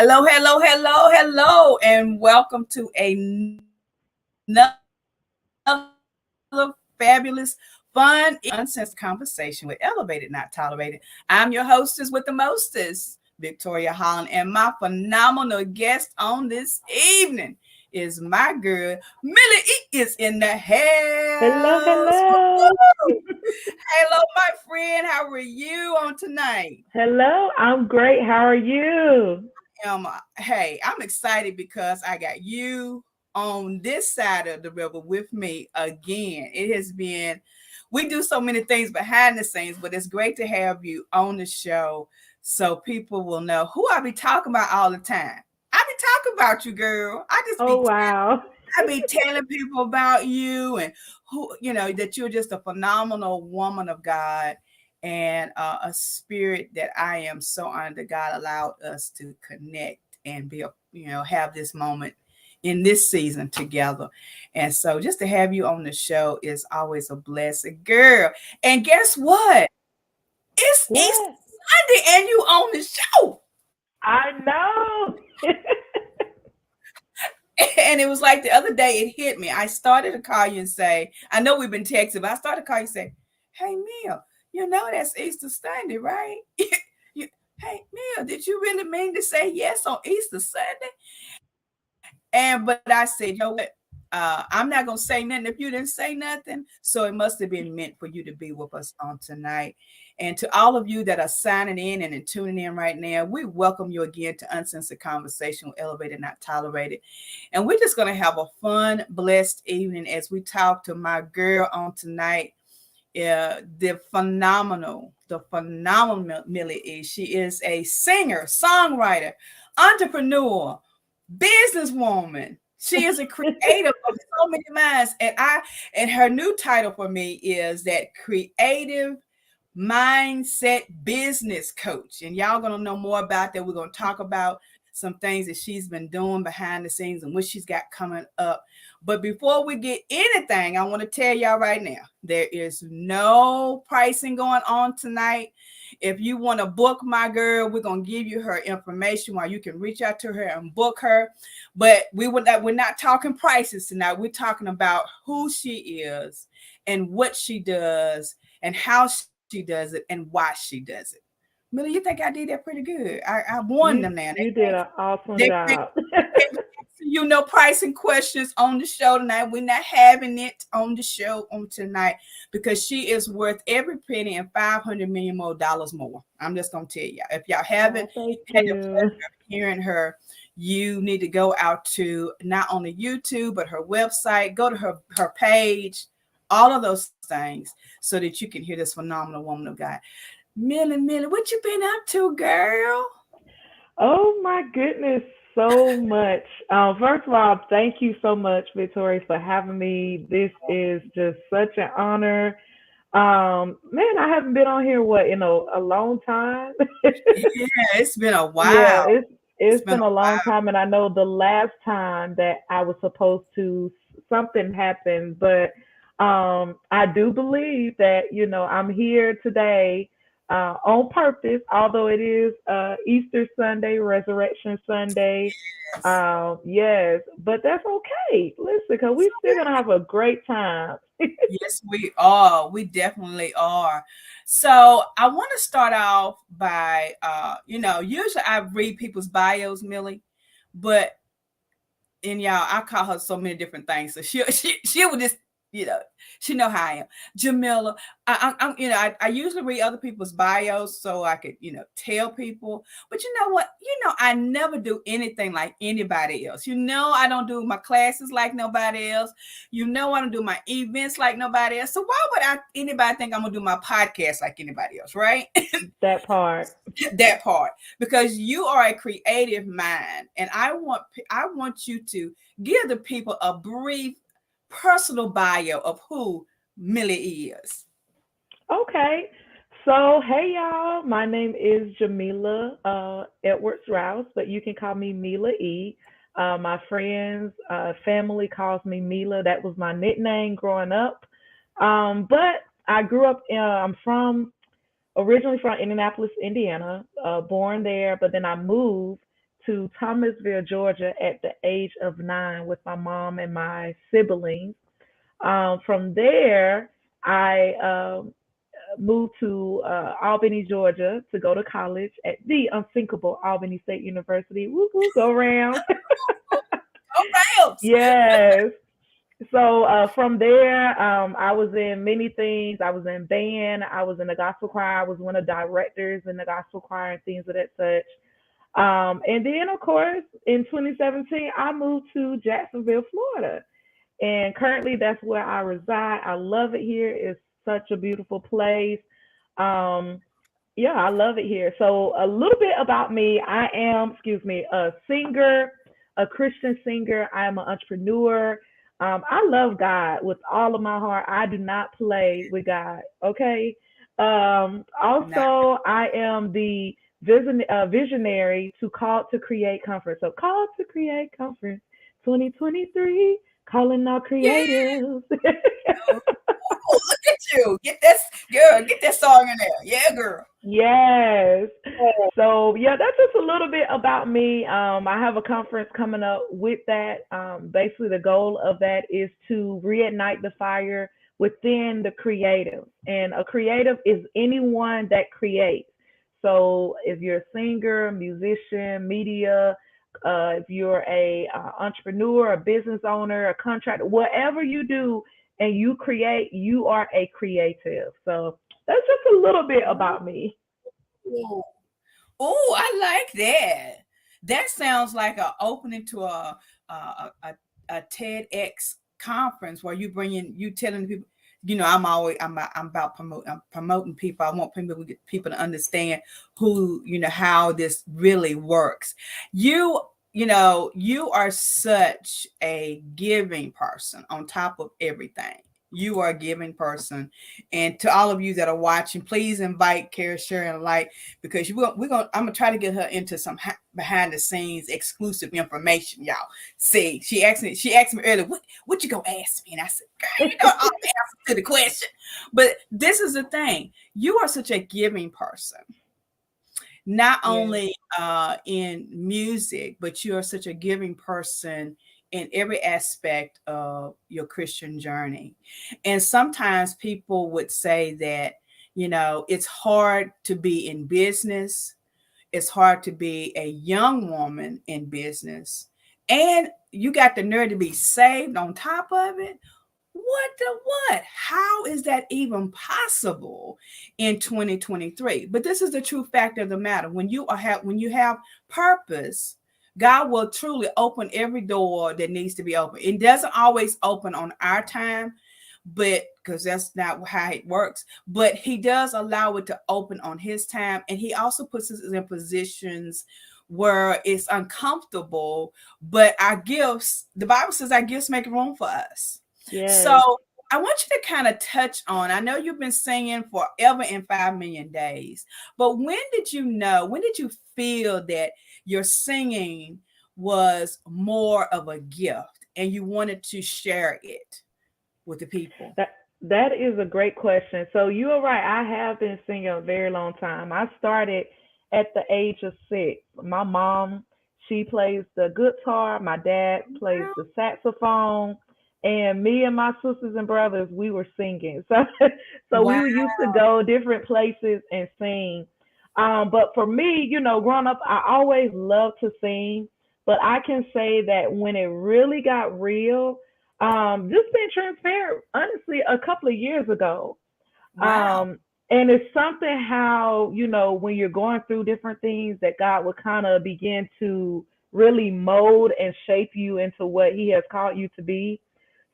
Hello, hello, hello, hello, and welcome to another fabulous, fun, uncensored conversation with Elevated, Not Tolerated. I'm your hostess with the mostest, Victoria Holland, and my phenomenal guest on this evening is my girl, Millie E is in the Hello, house. hello. Hello, my friend. How are you on tonight? Hello, I'm great. How are you? Hey, I'm excited because I got you on this side of the river with me again. It has been, we do so many things behind the scenes, but it's great to have you on the show so people will know who I be talking about all the time. I be talking about you, girl. Oh, wow. I be telling people about you and who, that you're just a phenomenal woman of God and a spirit that I am so honored that God allowed us to connect and have this moment in this season together. And so just to have you on the show is always a blessing, girl. And guess what? It's Easter What? Sunday and you on the show. I know. And it was like the other day, it hit me. I started to call you and say, I know we've been texting, but I started to call you and say, hey, Mia, you know that's Easter Sunday, right? you, hey, Mia, did you really mean to say yes on Easter Sunday? But I said, you know what? I'm not going to say nothing if you didn't say nothing. So it must have been meant for you to be with us on tonight. And to all of you that are signing in and tuning in right now, we welcome you again to Uncensored Conversation with Elevated, Not Tolerated. And we're just going to have a fun, blessed evening as we talk to my girl on tonight. The phenomenal Millie E. She is a singer, songwriter, entrepreneur, businesswoman. She is a creative of so many minds. And her new title for me is that creative mindset business coach. And y'all gonna know more about that. We're gonna talk about some things that she's been doing behind the scenes and what she's got coming up. But before we get anything, I want to tell y'all right now, there is no pricing going on tonight. If you want to book my girl, we're gonna give you her information while you can reach out to her and book her. But we're not talking prices tonight. We're talking about who she is and what she does and how she does it and why she does it. Millie, you think I did that pretty good? I warned them You now. you did an awesome They job. can't be asking you no pricing questions on the show tonight. We're not having it on the show on tonight because she is worth every penny and $500 million more. I'm just gonna tell you. If y'all haven't Oh, thank had the pleasure you. of hearing her, you need to go out to not only YouTube but her website. Go to her page, all of those things, so that you can hear this phenomenal woman of God. Millie, what you been up to, girl? Oh my goodness, so much. First of all, thank you so much, Victoria, for having me. This is just such an honor. Man, I haven't been on here what a long time. Yeah, it's been a Yeah, while. It's it's been been a a long time, and I know the last time that I was supposed to something happened, but I do believe that I'm here today on purpose, although it is Easter Sunday, Resurrection Sunday. yes. Yes, but that's okay. Listen, because we're still gonna have a great time. Yes, we are. We definitely are. So I want to start off by usually I read people's bios, Millie, but and y'all, I call her so many different things. So she would just, you know, she know how I am. Jamila, I'm I usually read other people's bios so I could, tell people. But you know what? I never do anything like anybody else. I don't do my classes like nobody else. I don't do my events like nobody else. So why would anybody think I'm gonna do my podcast like anybody else, right? That part. That part, because you are a creative mind, and I want you to give the people a brief personal bio of who Millie is. Okay. So, hey y'all, my name is Jamila Edwards Rouse, but you can call me Mila E. My friends, family calls me Mila. That was my nickname growing up. But I grew up, I'm originally from Indianapolis, Indiana, born there, but then I moved to Thomasville, Georgia at the age of 9 with my mom and my siblings. From there, I moved to Albany, Georgia to go to college at the unthinkable Albany State University. Woo woo, go Rams. Go Rams. Yes. So from there, I was in many things. I was in band. I was in the gospel choir. I was one of the directors in the gospel choir and things of that such. And then, of course, in 2017, I moved to Jacksonville, Florida. And currently, that's where I reside. I love it here. It's such a beautiful place. Um, yeah, I love it here. So, a little bit about me. I am, excuse me, a singer, a Christian singer. I am an entrepreneur. I love God with all of my heart. I do not play with God. Okay. Nah. Also, I am the visionary to Call to Create Conference. So, Call to Create Conference 2023, calling all Yeah. creatives. Oh, look at you. Get this girl, get that song in there. Yeah, girl. Yes. So yeah, that's just a little bit about me. I have a conference coming up with that. Basically, the goal of that is to reignite the fire within the creative. And a creative is anyone that creates. So if you're a singer, musician, media, if you're a entrepreneur, a business owner, a contractor, whatever you do and you create, you are a creative. So that's just a little bit about me. Ooh. Oh, I like that. That sounds like an opening to a TEDx conference where you telling people, I'm about promoting people. I want people to understand who how this really works. You you are such a giving person on top of everything. You are a giving person, and to all of you that are watching, please invite Kara, Sherry, and Light because we're gonna. I'm gonna try to get her into some behind the scenes exclusive information, y'all. See, she asked me earlier, what you gonna ask me? And I said, girl, you know I'll answer to the question. But this is the thing: you are such a giving person, not Yeah. only in music, but you are such a giving person in every aspect of your Christian journey. And sometimes people would say that, it's hard to be in business, it's hard to be a young woman in business, and you got the nerve to be saved on top of it. What the what? How is that even possible in 2023? But this is the true fact of the matter. When you have purpose, God will truly open every door that needs to be open. It doesn't always open on our time, but because that's not how it works. But He does allow it to open on His time, and He also puts us in positions where it's uncomfortable. But our gifts, the Bible says, our gifts make room for us. Yes. So I want you to kind of touch on. I know you've been singing forever in 5 million days, but when did you feel that your singing was more of a gift and you wanted to share it with the people? That that is a great question. So you are right. I have been singing a very long time. I started at the age of 6. My mom, she plays the guitar. My dad plays the saxophone. And me and my sisters and brothers, we were singing. So we Wow. were used to go different places and sing. But for me, growing up, I always loved to sing. But I can say that when it really got real, just being transparent, honestly, a couple of years ago. Wow. Um, and it's something how, when you're going through different things that God will kind of begin to really mold and shape you into what He has called you to be.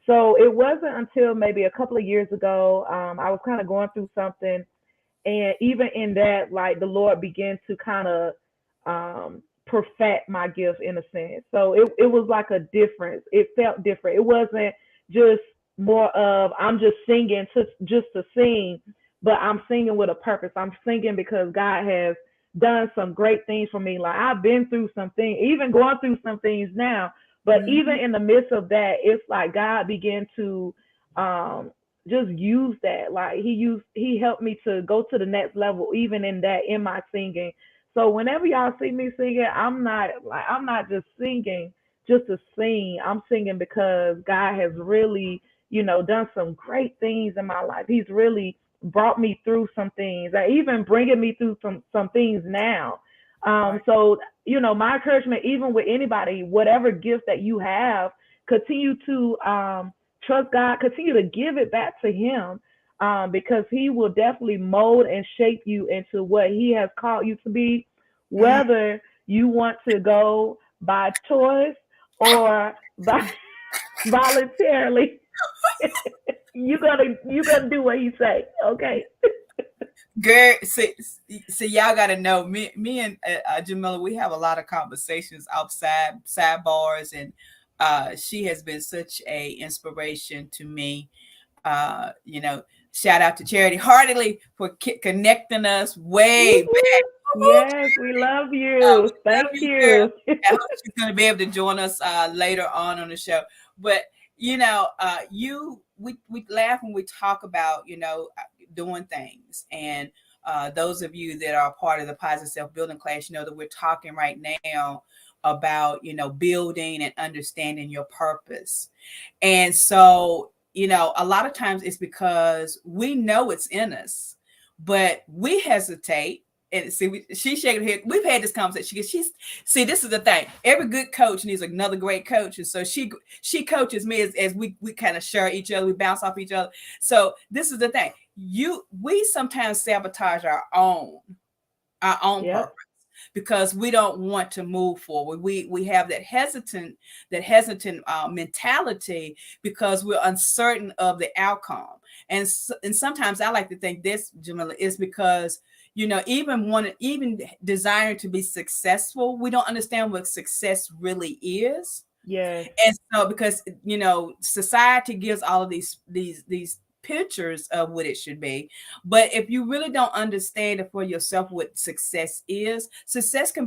So it wasn't until maybe a couple of years ago, I was kind of going through something, and even in that, like the Lord began to kind of perfect my gift in a sense. So it was like a difference. It felt different. It wasn't just more of I'm just singing to sing, but I'm singing with a purpose. I'm singing because God has done some great things for me. Like I've been through some things, even going through some things now. But even Mhm. in the midst of that, it's like God began to um just use that. Like he helped me to go to the next level, even in that, in my singing. So whenever y'all see me singing, I'm not just singing just to sing. I'm singing because God has really, done some great things in my life. He's really brought me through some things, and even bringing me through some things now. Right. So my encouragement, even with anybody, whatever gift that you have, continue to trust God, continue to give it back to Him, because He will definitely mold and shape you into what He has called you to be, Mm. whether you want to go by choice or by voluntarily. You gonna do what He say, okay? Girl, see, y'all got to know me and Jamila. We have a lot of conversations outside sidebars, and she has been such a inspiration to me. You know, shout out to Charity Hardily for connecting us way back. Woo-hoo. Yes, we love you. Love Thank you, girl. you. I hope she's going to be able to join us later on the show. But we laugh when we talk about doing things, and those of you that are part of the positive self building class, that we're talking right now about building and understanding your purpose. And so a lot of times it's because we know it's in us, but we hesitate. And see, she's shaking her head. We've had this conversation. She's see, this is the thing. Every good coach needs another great coach, and so she coaches me as we kind of share each other. We bounce off each other. So this is the thing. We sometimes sabotage our own Yep. purpose because we don't want to move forward. We have that hesitant mentality because we're uncertain of the outcome. And sometimes I like to think this, Jamila, is because even desiring to be successful, we don't understand what success really is. Yes. And so because society gives all of these pictures of what it should be, but if you really don't understand it for yourself what success can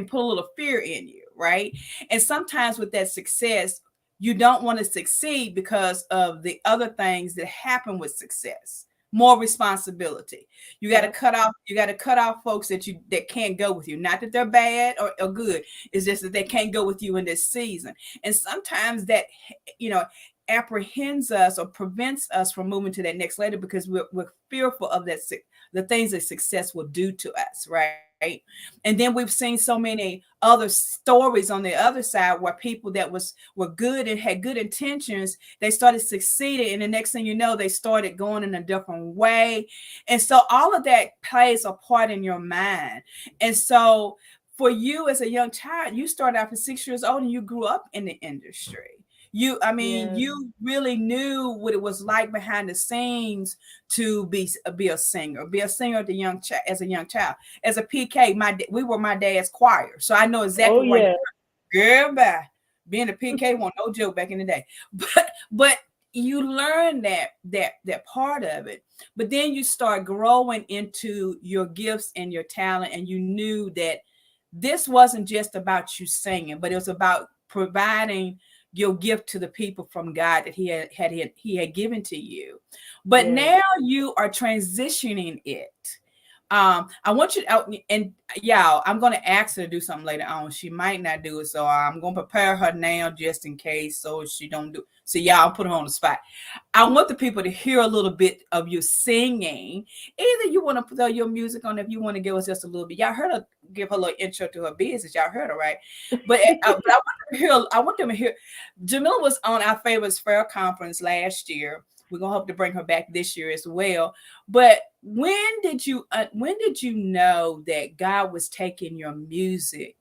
put a little fear in you, right? And sometimes with that success, you don't want to succeed because of the other things that happen with success. More responsibility. Yep. You got to cut off folks that can't go with you. Not that they're bad or good. It's just that they can't go with you in this season. And sometimes that you know apprehends us or prevents us from moving to that next level because we're fearful of the things that success will do to us, right? And then we've seen so many other stories on the other side where people that were good and had good intentions, they started succeeding, and the next thing you know, they started going in a different way. And so all of that plays a part in your mind. And so for you as a young child, you started out for 6 years old and you grew up in the industry. Yes. You really knew what it was like behind the scenes to be a singer, as a young child, as a PK. We were my dad's choir, so I know Oh exactly why you yeah. girl by being a PK wasn't no joke back in the day. But you learn that part of it. But then you start growing into your gifts and your talent, and you knew that this wasn't just about you singing, but it was about providing your gift to the people from God that he had given to you. But Yes. now you are transitioning it. I want you to, and y'all, I'm going to ask her to do something later on. She might not do it, so I'm going to prepare her now just in case, so she don't do. So y'all, put her on the spot. I want the people to hear a little bit of you singing. Either you want to throw your music on, if you want to give us just a little bit. Y'all heard her give her a little intro to her business. Y'all heard her, right? But I want them to hear. I want them to hear. Jamila was on our Favors Fair conference last year. We're gonna hope to bring her back this year as well. But when did you know that God was taking your music,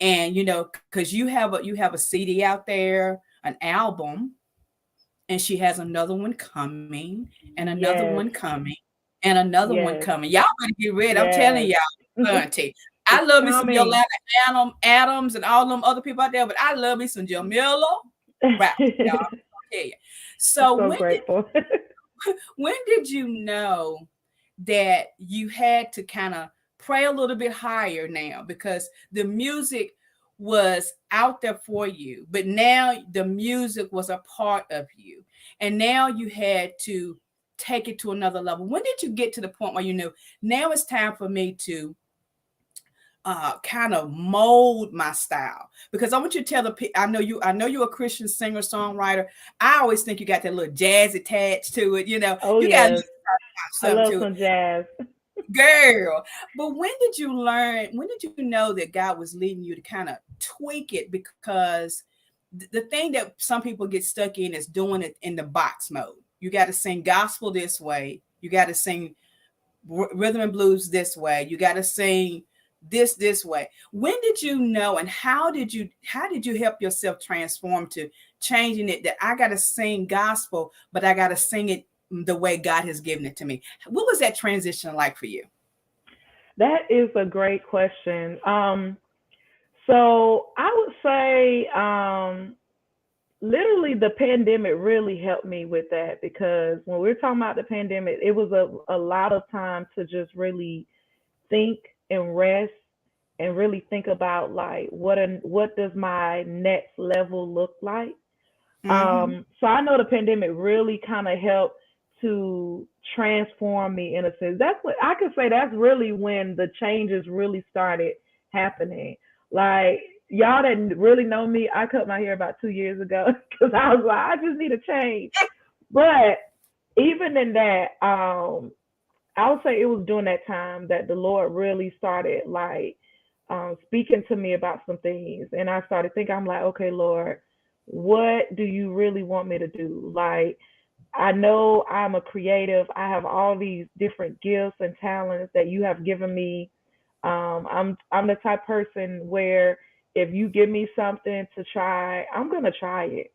and because you have a CD out there, an album, and she has another one coming, and another one Yes. coming, and another one Yes. coming. Y'all better get ready. I'm telling Yes. y'all, auntie. I It's love me some coming. Yolanda Adams and all them other people out there, but I love me some Jamila Rouse. Y'all, I'm gonna tell you. I'm So so when did grateful. when did you know that you had to kind of pray a little bit higher now, because the music was out there for you, but now the music was a part of you, and now you had to take it to another level? When did you get to the point where you knew now it's time for me to kind of mold my style, because I want you to tell I know you're a Christian singer songwriter. I always think you got that little jazz attached to it. Oh You got yes, I something love to it, some jazz. girl. But when did you learn? When did you know that God was leading you to kind of tweak it? Because the thing that some people get stuck in is doing it in the box mode. You got to sing gospel this way. You got to sing rhythm and blues this way. You got to sing this way. When did you know, and how did you help yourself transform to changing it, that I got to sing gospel, but I got to sing it the way God has given it to me? What was that transition like for you? That is a great question. So I would say, literally, the pandemic really helped me with that, because when we're talking about the pandemic, it was a lot of time to just really think and rest and really think about, like, what does my next level look like. Mm-hmm. So I know the pandemic really kind of helped to transform me in a sense. That's what I could say. That's really when the changes really started happening. Like, y'all that really know me, I cut my hair about 2 years ago because I was like, I just need a change. But even in that, I would say it was during that time that the Lord really started, like, speaking to me about some things, and I started thinking, I'm like, okay, Lord, what do you really want me to do? Like, I know I'm a creative. I have all these different gifts and talents that you have given me. I'm the type person where if you give me something to try, I'm gonna try it.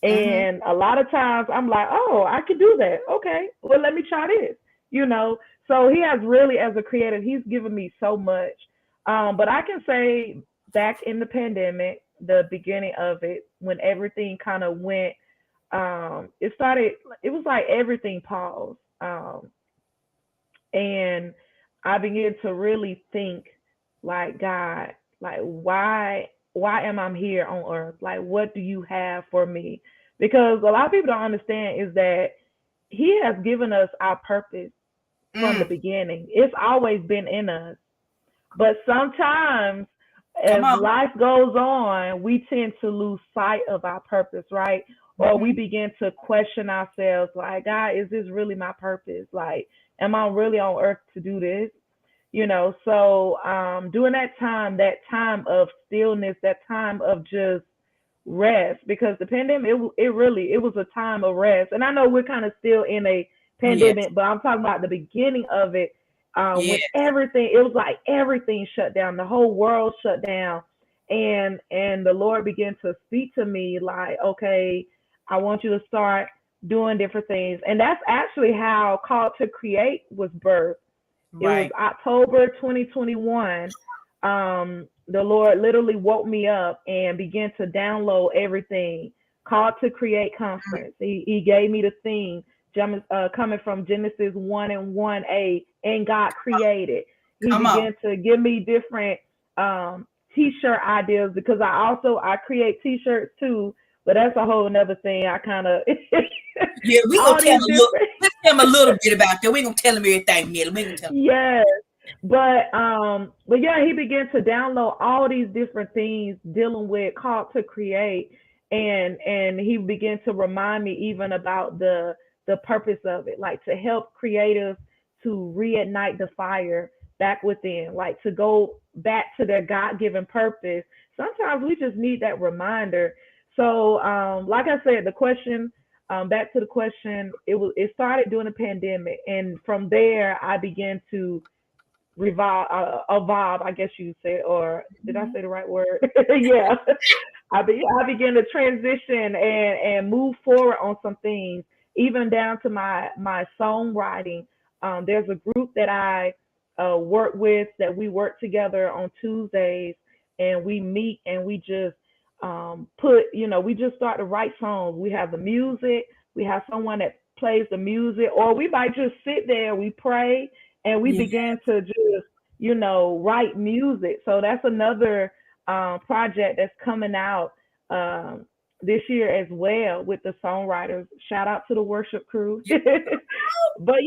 Mm-hmm. And a lot of times I'm like, oh, I could do that. Okay, well, let me try this. You know, so he has really, as a creative, he's given me so much. But I can say back in the pandemic, the beginning of it, when everything kind of went, it started, it was like everything paused. And I began to really think, like, God, like, why am I here on earth? Like, what do you have for me? Because a lot of people don't understand is that he has given us our purpose from the Mm. beginning. It's always been in us. But sometimes, Come as on. life goes on, we tend to lose sight of our purpose, right? Or we Mm-hmm. begin to question ourselves, like, God, is this really my purpose? Like, am I really on earth to do this? So during that time of stillness, that time of just rest, because the pandemic, it really, it was a time of rest. And I know we're kind of still in a Yes. pandemic, but I'm talking about the beginning of it, Yeah. when everything, it was like everything shut down, the whole world shut down. And the Lord began to speak to me, like, okay, I want you to start doing different things. And that's actually how Called to Create was birthed. It was Right. October 2021. The Lord literally woke me up and began to download everything. Called to Create conference. He gave me the theme, coming from Genesis 1 and 1a, and God created. He Come on. began to give me different t-shirt ideas, because I create t-shirts too, but that's a whole another thing. I kind of Yeah, we gonna all tell these him a little. different. Let's tell him a little bit about that. We ain't gonna tell him everything, Millie. We ain't gonna tell him. Yes. But yeah, he began to download all these different things dealing with Called to Create, and he began to remind me even about the purpose of it, like to help creatives to reignite the fire back within, like to go back to their God-given purpose. Sometimes we just need that reminder. So like I said, the question, back to the question, it started during the pandemic, and from there I began to evolve, I guess you said, or did I Mhm. say the right word? Yeah, I began to transition and move forward on some things, even down to my songwriting. There's a group that I work with, that we work together on Tuesdays, and we meet and we just we just start to write songs. We have the music, we have someone that plays the music, or we might just sit there, we pray, and we Yeah. began to just write music. So that's another project that's coming out um, this year as well, with the songwriters. Shout out to the worship crew. Yeah. But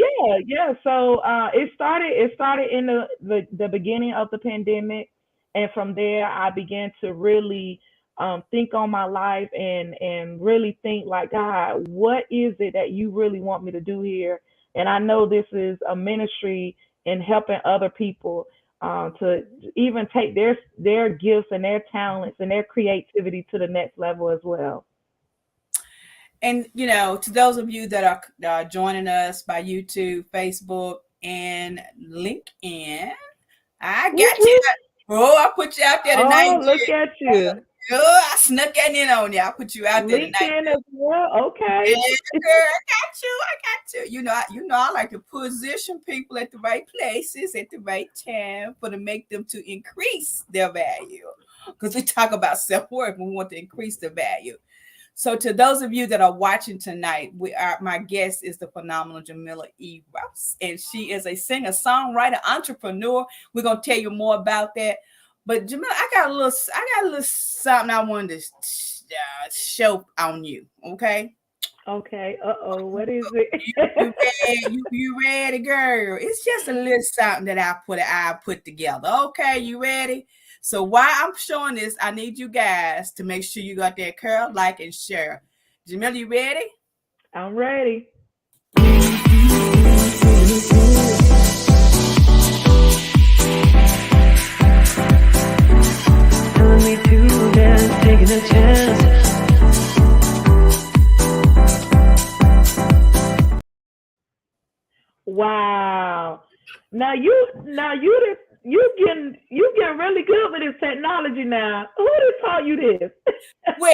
yeah. So it started in the beginning of the pandemic. And from there, I began to really think on my life and really think like, God, what is it that you really want me to do here? And I know this is a ministry in helping other people to even take their gifts and their talents and their creativity to the next level as well. And to those of you that are joining us by YouTube, Facebook, and LinkedIn, I Whoop, got you. whoop. Oh, I put you out there tonight. Oh, look at you. Oh, I snuck that in on you. I put you out there tonight. LinkedIn as well. Yeah, Okay. girl, I got you. I got you. I like to position people at the right places at the right time for to make them to increase their value. Because we talk about self-worth, we want to increase the value. So to those of you that are watching tonight, my guest is the phenomenal Jamila Rouse, and she is a singer, songwriter, entrepreneur. We're gonna tell you more about that. But Jamila, I got a little something I wanted to show on you. Okay. Okay. Uh-oh. What is it? You ready, girl? It's just a little something that I put together. Okay, you ready? So while I'm showing this, I need you guys to make sure you got that curl, like, and share. Jamila, you ready? I'm ready. Telling me to dance, taking a chance. Wow. Now you getting really good with this technology now. Who done taught you this? Well,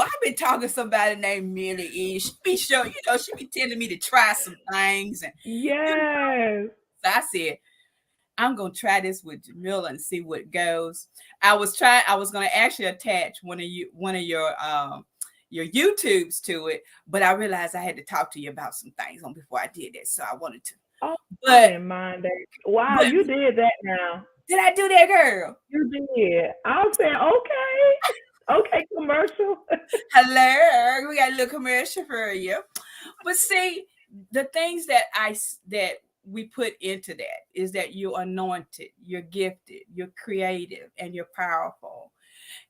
I've been talking to somebody named Millie E. She be showing, she be telling me to try some things, and Yes. so I said, I'm gonna try this with Jamila and see what goes. I was gonna actually attach one of your YouTubes to it, but I realized I had to talk to you about some things on before I did that. So I wanted to. Oh, I But didn't mind that. Wow, but you did that now. did I do that, girl? You did. I was saying, okay. Okay, commercial. Hello, we got a little commercial for you. But see, the things that we put into that is that you're anointed, you're gifted, you're creative, and you're powerful.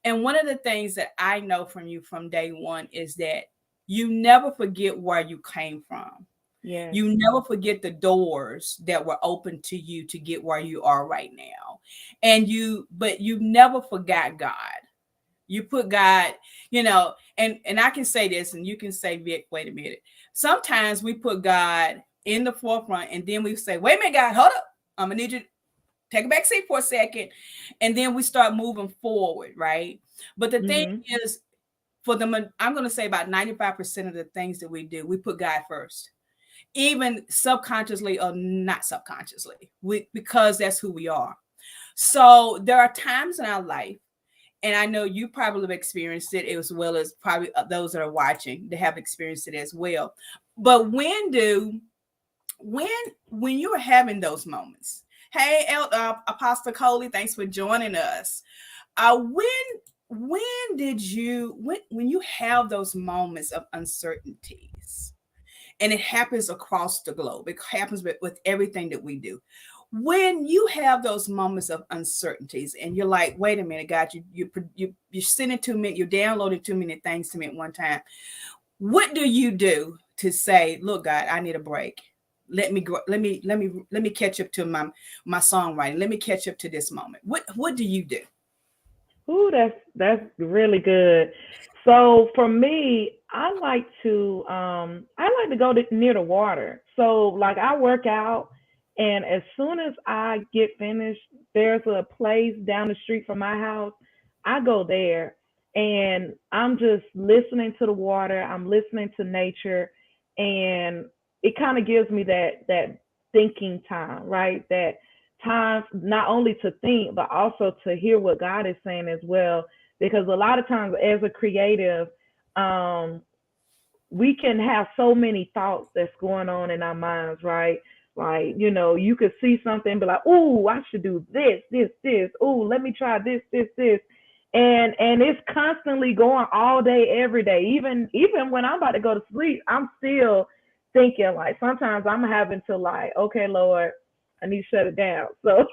And one of the things that I know from you from day one is that you never forget where you came from. Yes. You never forget the doors that were open to you to get where you are right now. But you never forgot God. You put God, and I can say this, and you can say, Vic, wait a minute. Sometimes we put God in the forefront, and then we say, wait a minute, God, hold up. I'm gonna need you to take a back seat for a second. And then we start moving forward, right? But the thing Mhm. is, I'm gonna say about 95% of the things that we do, we put God first, even subconsciously or not subconsciously, because that's who we are. So there are times in our life, and I know you probably have experienced it as well as probably those that are watching, they have experienced it as well. But when you're having those moments, hey, Apostle Coley, thanks for joining us. When did you when you have those moments of uncertainties, and it happens across the globe, it happens with everything that we do. When you have those moments of uncertainties and you're like, wait a minute, God, you're sending too many, you're downloading too many things to me at one time. What do you do to say, look, God, I need a break? Let me grow, let me catch up to my songwriting. Let me catch up to this moment. What do you do? Ooh, that's really good. So for me, I like to go near the water. So like I work out, and as soon as I get finished, there's a place down the street from my house. I go there, and I'm just listening to the water. I'm listening to nature, and it kind of gives me that thinking time, right? That time not only to think but also to hear what God is saying as well. Because a lot of times as a creative, um, we can have so many thoughts that's going on in our minds, right? Like, you could see something and be like, "Ooh, I should do this. Ooh, let me try this." And it's constantly going all day, every day. Even when I'm about to go to sleep, I'm still thinking. Like sometimes I'm having to like, okay, Lord, I need to shut it down. So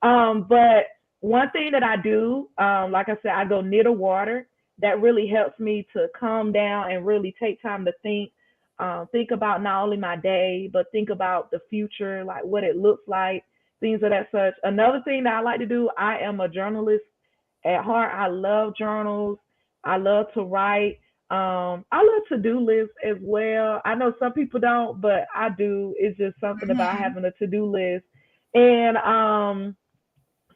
But one thing that I do, like I said, I go near the water. That really helps me to calm down and really take time to think about not only my day, but think about the future, like what it looks like, things of that such. Another thing that I like to do, I am a journalist at heart. I love journals. I love to write. I love to-do lists as well. I know some people don't, but I do. It's just something about Mhm. having a to-do list. And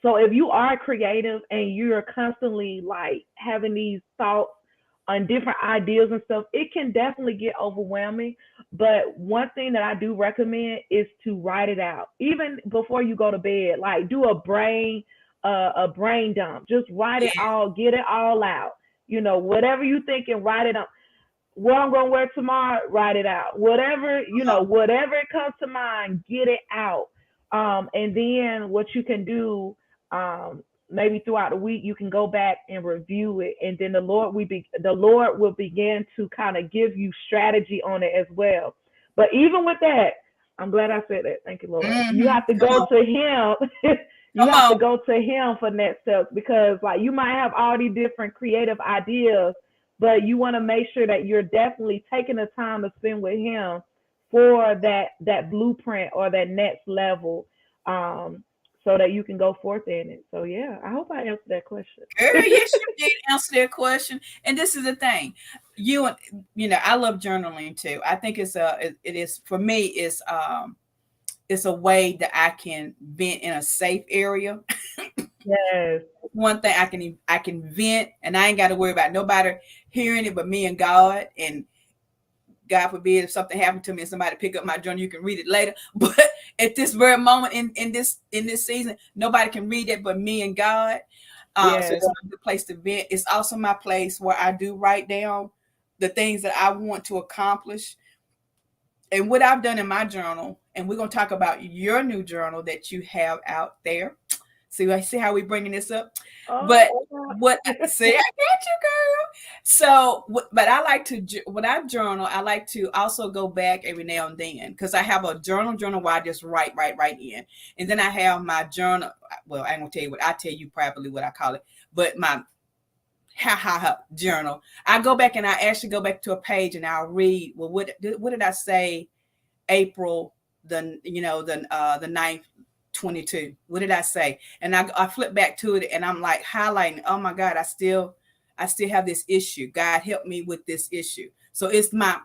so if you are creative and you're constantly like having these thoughts on different ideas and stuff, it can definitely get overwhelming. But one thing that I do recommend is to write it out, even before you go to bed. Like do a brain dump. Just write it Yeah. all, get it all out. You know, whatever you think and write it up. What I'm gonna wear tomorrow, write it out. Whatever, whatever it comes to mind, get it out. And then what you can do, maybe throughout the week, you can go back and review it, and then the Lord will begin to kind of give you strategy on it as well. But even with that, I'm glad I said that. Thank you, Lord. You Mhm. have to go to Him. You Come have to on. go to Him for next steps, because like you might have all these different creative ideas, but you want to make sure that you're definitely taking the time to spend with Him for that blueprint or that next level, um so that you can go forth in it. So yeah, I hope I answered that question. Girl, yes, you did answer that question. And this is the thing. You I love journaling too. I think it is for me, it's a way that I can vent in a safe area. Yes. One thing I can vent, and I ain't got to worry about nobody hearing it but me and God. And God forbid if something happened to me and somebody pick up my journal, you can read it later. But at this very moment in this season, nobody can read it but me and God. So Yes. it's a good place to vent. It's also my place where I do write down the things that I want to accomplish and what I've done in my journal. And we're gonna talk about your new journal that you have out there. See how we bringing this up. But Oh what see, I got you, girl. So, but I like to when I journal, I like to also go back every now and then because I have a journal where I just write in, and then I have my journal. Well, I ain't gonna tell you what I tell you probably what I call it, but my journal. I go back and I actually go back to a page and I'll read. Well, what did I say? April the 9th 22. What did I say? And I flip back to it and I'm like highlighting, oh my God, I still have this issue. God help me with this issue. So it's my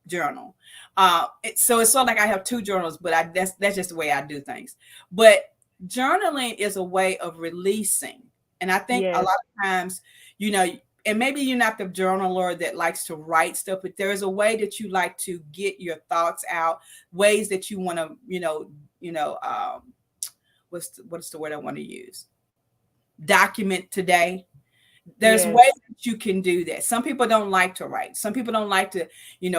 journal. So it's sort of like I have two journals, but that's just the way I do things. But journaling is a way of releasing. And I think a lot yes. of times, you know, and maybe you're not the journaler that likes to write stuff, but there is a way that you like to get your thoughts out, ways that you want to, what's the word I want to use? Document today. There's Yes. ways that you can do that. Some people don't like to write. Some people don't like to,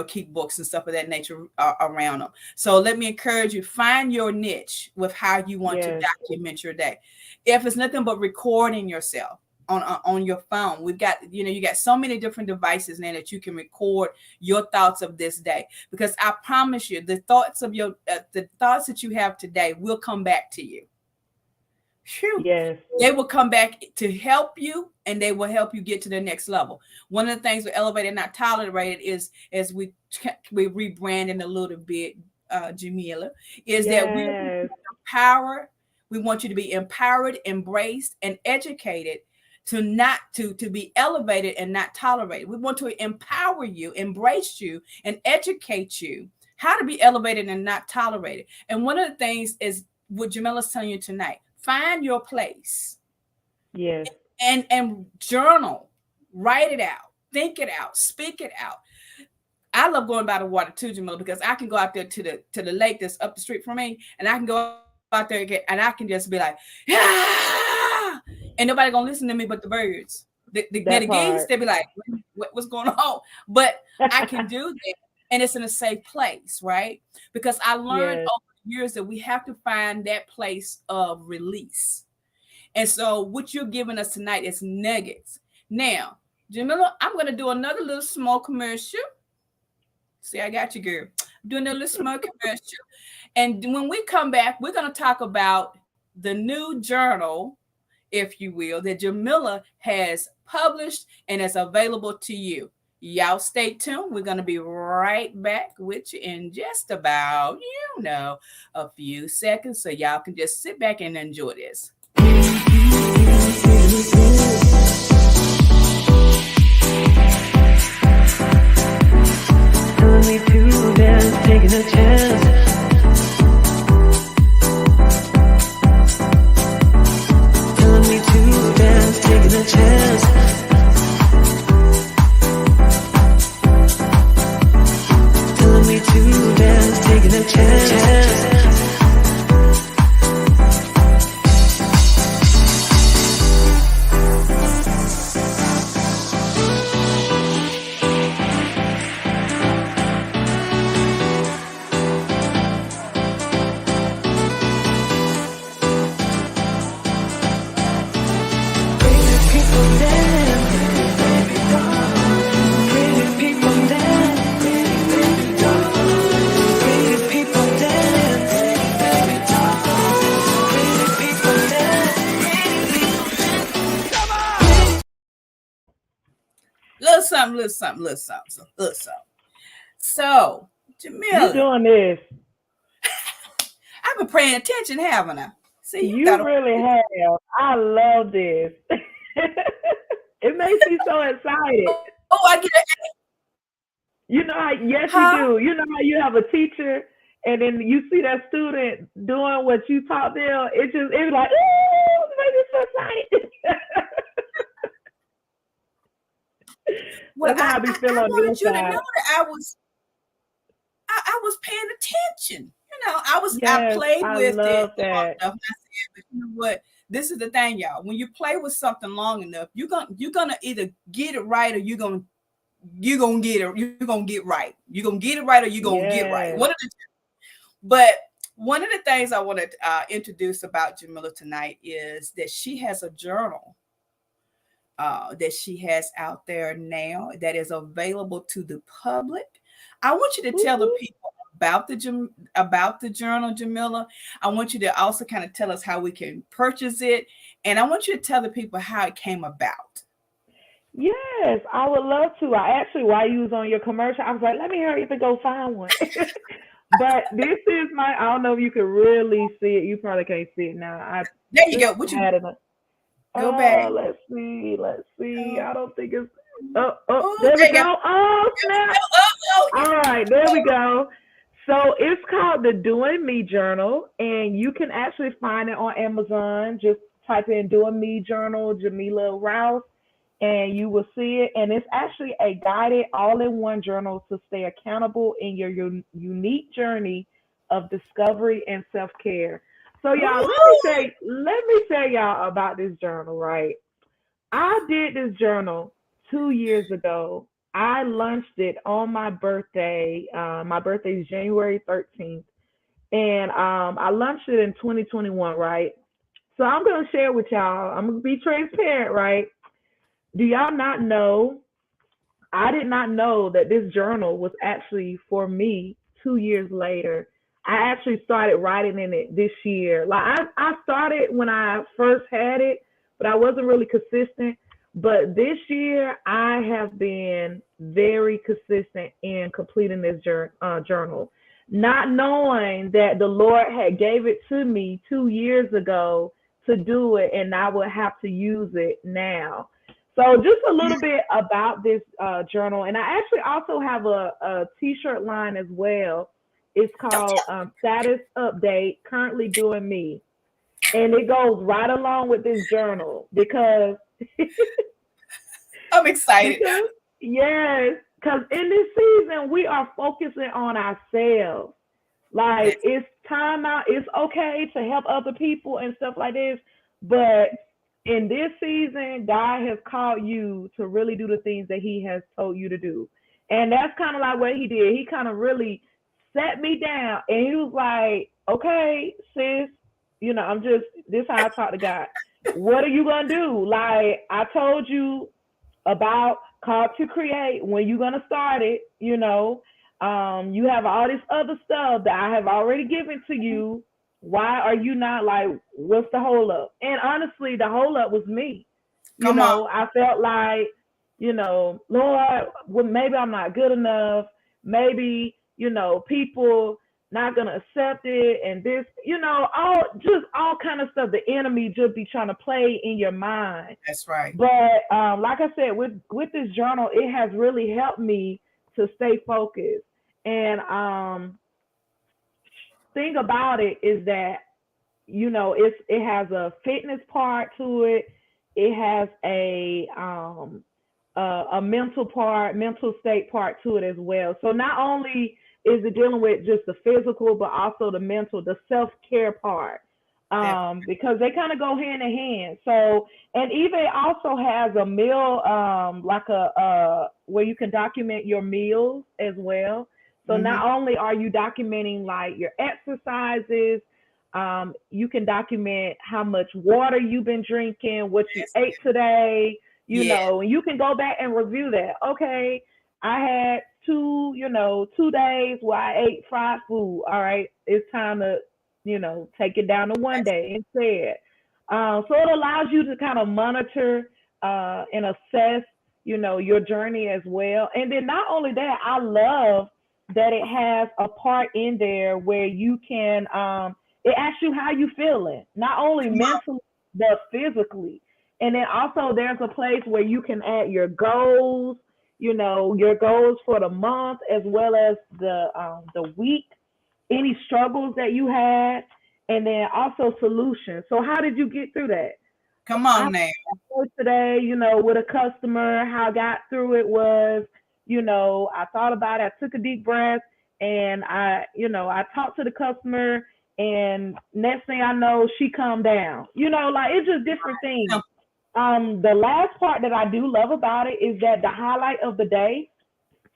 keep books and stuff of that nature around them. So let me encourage you, find your niche with how you want to Yes. document your day. If it's nothing but recording yourself on your phone, we've got, you got so many different devices now that you can record your thoughts of this day. Because I promise you, the thoughts that you have today will come back to you. Phew. Yes. They will come back to help you and they will help you get to the next level. One of the things with elevated not tolerated is, as we rebranding a little bit, Jamila, is that we Yes. empower. We want you to be empowered, embraced, and educated to not to be elevated and not tolerated. We want to empower you, embrace you, and educate you how to be elevated and not tolerated. And one of the things is what Jamila's telling you tonight. Find your place Yes. and journal, write it out, think it out, speak it out. I love going by the water too, Jamila, because I can go out there to the lake that's up the street from me, and I can go out there again, and I can just be like, yeah, and nobody gonna listen to me but the birds. The That geese, they part. be like, what's going on? But I can do that, and it's in a safe place, right? Because I learned Yes. over the years that we have to find that place of release. And so what you're giving us tonight is nuggets. Now, Jamila, I'm going to do another little small commercial. See, I got you, girl. I'm doing a little small commercial. And when we come back, we're going to talk about the new journal, if you will, that Jamila has published and is available to you. Y'all stay tuned. We're going to be right back with you in just about, a few seconds. So y'all can just sit back and enjoy this. Telling me to dance, taking a chance. Telling me to dance, taking a chance. Telling me to dance, taking a chance. Little something. So, Jamila, You doing this? I've been paying attention, haven't I? See, You really have. I love this. It makes me so excited. Oh, I get it. You know how, yes, you Huh? do. You know how you have a teacher and then you see that student doing what you taught them? It's like, ooh, it makes me so excited. Well, That's how I be feeling on the wanted you to know inside. that I was paying attention. I Yes, played I with it love long that. enough. And I said, but you know what? This is the thing, y'all. When you play with something long enough, you're gonna either get it right or you're gonna get right. You're gonna get it right or you're gonna get right. Yes. One of the two. But one of the things I want to introduce about Jamila tonight is that she has a journal that she has out there now that is available to the public. I want you to tell the Woo-hoo. people about the journal, Jamila. I want you to also kind of tell us how we can purchase it, and I want you to tell the people how it came about. Yes, I would love to. I actually, while you was on your commercial, I was like, let me hurry up and go find one. But this is I don't know if you can really see it. You probably can't see it now. I There you just go. What you had it. go back? Let's see. Let's see. Oh, I don't think it's. Oh, oh, there we there you go. go. Oh, snap. Oh, All right, there we go. So it's called the Doing Me Journal, and you can actually find it on Amazon. Just type in Doing Me Journal, Jamila Rouse, and you will see it. And it's actually a guided all in one journal to stay accountable in your unique journey of discovery and self care. So y'all, oh. let me tell y'all about this journal, right? I did this journal 2 years ago. I launched it on my birthday. My birthday is January 13th. And I launched it in 2021, right? So I'm going to share with y'all. I'm going to be transparent, right? Do y'all not know? I did not know that this journal was actually for me 2 years later. I actually started writing in it this year. Like I started when I first had it, but I wasn't really consistent. But this year, I have been very consistent in completing this journal, not knowing that the Lord had gave it to me 2 years ago to do it, and I would have to use it now. So just a little bit about this journal, and I actually also have a t-shirt line as well. It's Don't called tell. Status Update, Currently Doing Me, and it goes right along with this journal because I'm excited. because yes, because in this season we are focusing on ourselves. Like That's it's time out. It's okay to help other people and stuff like this, but in this season, God has called you to really do the things that He has told you to do, and that's kind of like what He did. He kind of really sat me down, and He was like, "Okay, sis, I'm just this is how I talk to God. What are you gonna do? Like I told you about Called to Create, when you're gonna start it, you have all this other stuff that I have already given to you. Why are you not like, what's the hold up? And honestly, the hold up was me. Come on. I felt like, Lord, well, maybe I'm not good enough. Maybe, people not gonna accept it, and this, all kind of stuff. The enemy just be trying to play in your mind. That's right. But like I said, with this journal, it has really helped me to stay focused. And thing about it is that it has a fitness part to it. It has a mental state part to it as well. So not only is it dealing with just the physical, but also the mental, the self-care part. Because they kind of go hand in hand. So, and even it also has a meal, like where you can document your meals as well. So not only are you documenting like your exercises, you can document how much water you've been drinking, what you ate today, and you can go back and review that. Okay, I had 2 days where I ate fried food. All right, it's time to, take it down to 1 day instead. So it allows you to kind of monitor and assess, your journey as well. And then not only that, I love that it has a part in there where you can, it asks you how you feeling, not only mentally, but physically. And then also there's a place where you can add your goals, your goals for the month as well as the week, any struggles that you had, and then also solutions. So how did you get through that? Come on now. Today, with a customer, how I got through it was, I thought about it, I took a deep breath, and I talked to the customer, and next thing I know, she calmed down. Like it's just different things. The last part that I do love about it is that the highlight of the day.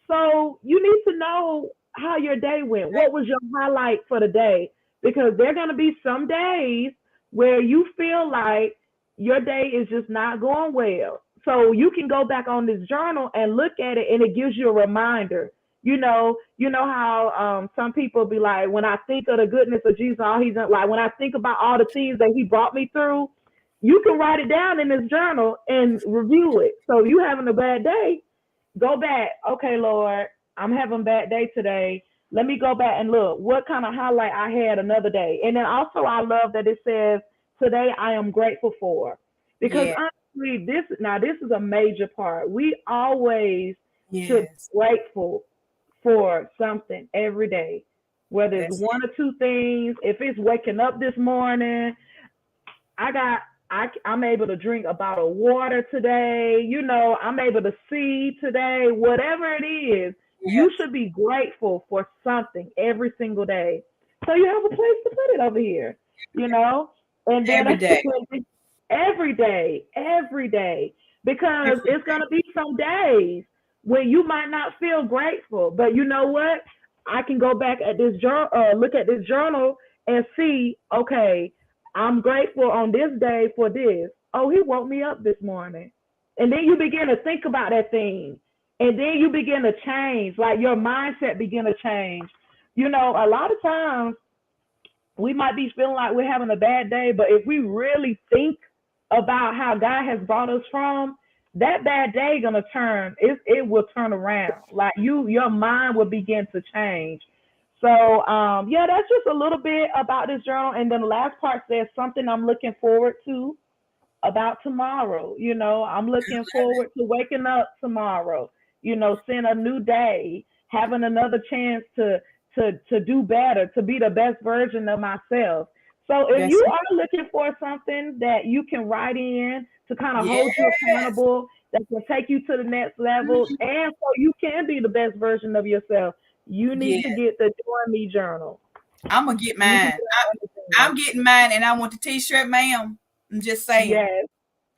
So you need to know how your day went. What was your highlight for the day? Because there are going to be some days where you feel like your day is just not going well. So you can go back on this journal and look at it, and it gives you a reminder. How some people be like, when I think of the goodness of Jesus, all he's done, like when I think about all the things that he brought me through, you can write it down in this journal and review it. So you having a bad day, go back. Okay, Lord, I'm having a bad day today. Let me go back and look what kind of highlight I had another day. And then also I love that it says, today I am grateful for. Because honestly, this is a major part. We always should be grateful for something every day. Whether it's one or two things. If it's waking up this morning, I'm able to drink a bottle of water today. I'm able to see today. Whatever it is, you should be grateful for something every single day. So you have a place to put it over here, And then every day, because it's going to be some days when you might not feel grateful. But you know what? I can go back at this journal, look at this journal and see, okay, I'm grateful on this day for this. Oh, he woke me up this morning. And then you begin to think about that thing. And then you begin to change, like your mindset begin to change. A lot of times we might be feeling like we're having a bad day, but if we really think about how God has brought us from, that bad day gonna turn, it will turn around. Like your mind will begin to change. So that's just a little bit about this journal. And then the last part says something I'm looking forward to about tomorrow. I'm looking forward to waking up tomorrow, seeing a new day, having another chance to do better, to be the best version of myself. So if you are looking for something that you can write in to kind of hold you accountable, that can take you to the next level, and so you can be the best version of yourself, you need to get the Join Me journal. I'm gonna get mine. I'm getting mine, and I want the t-shirt, ma'am. I'm just saying. Yes.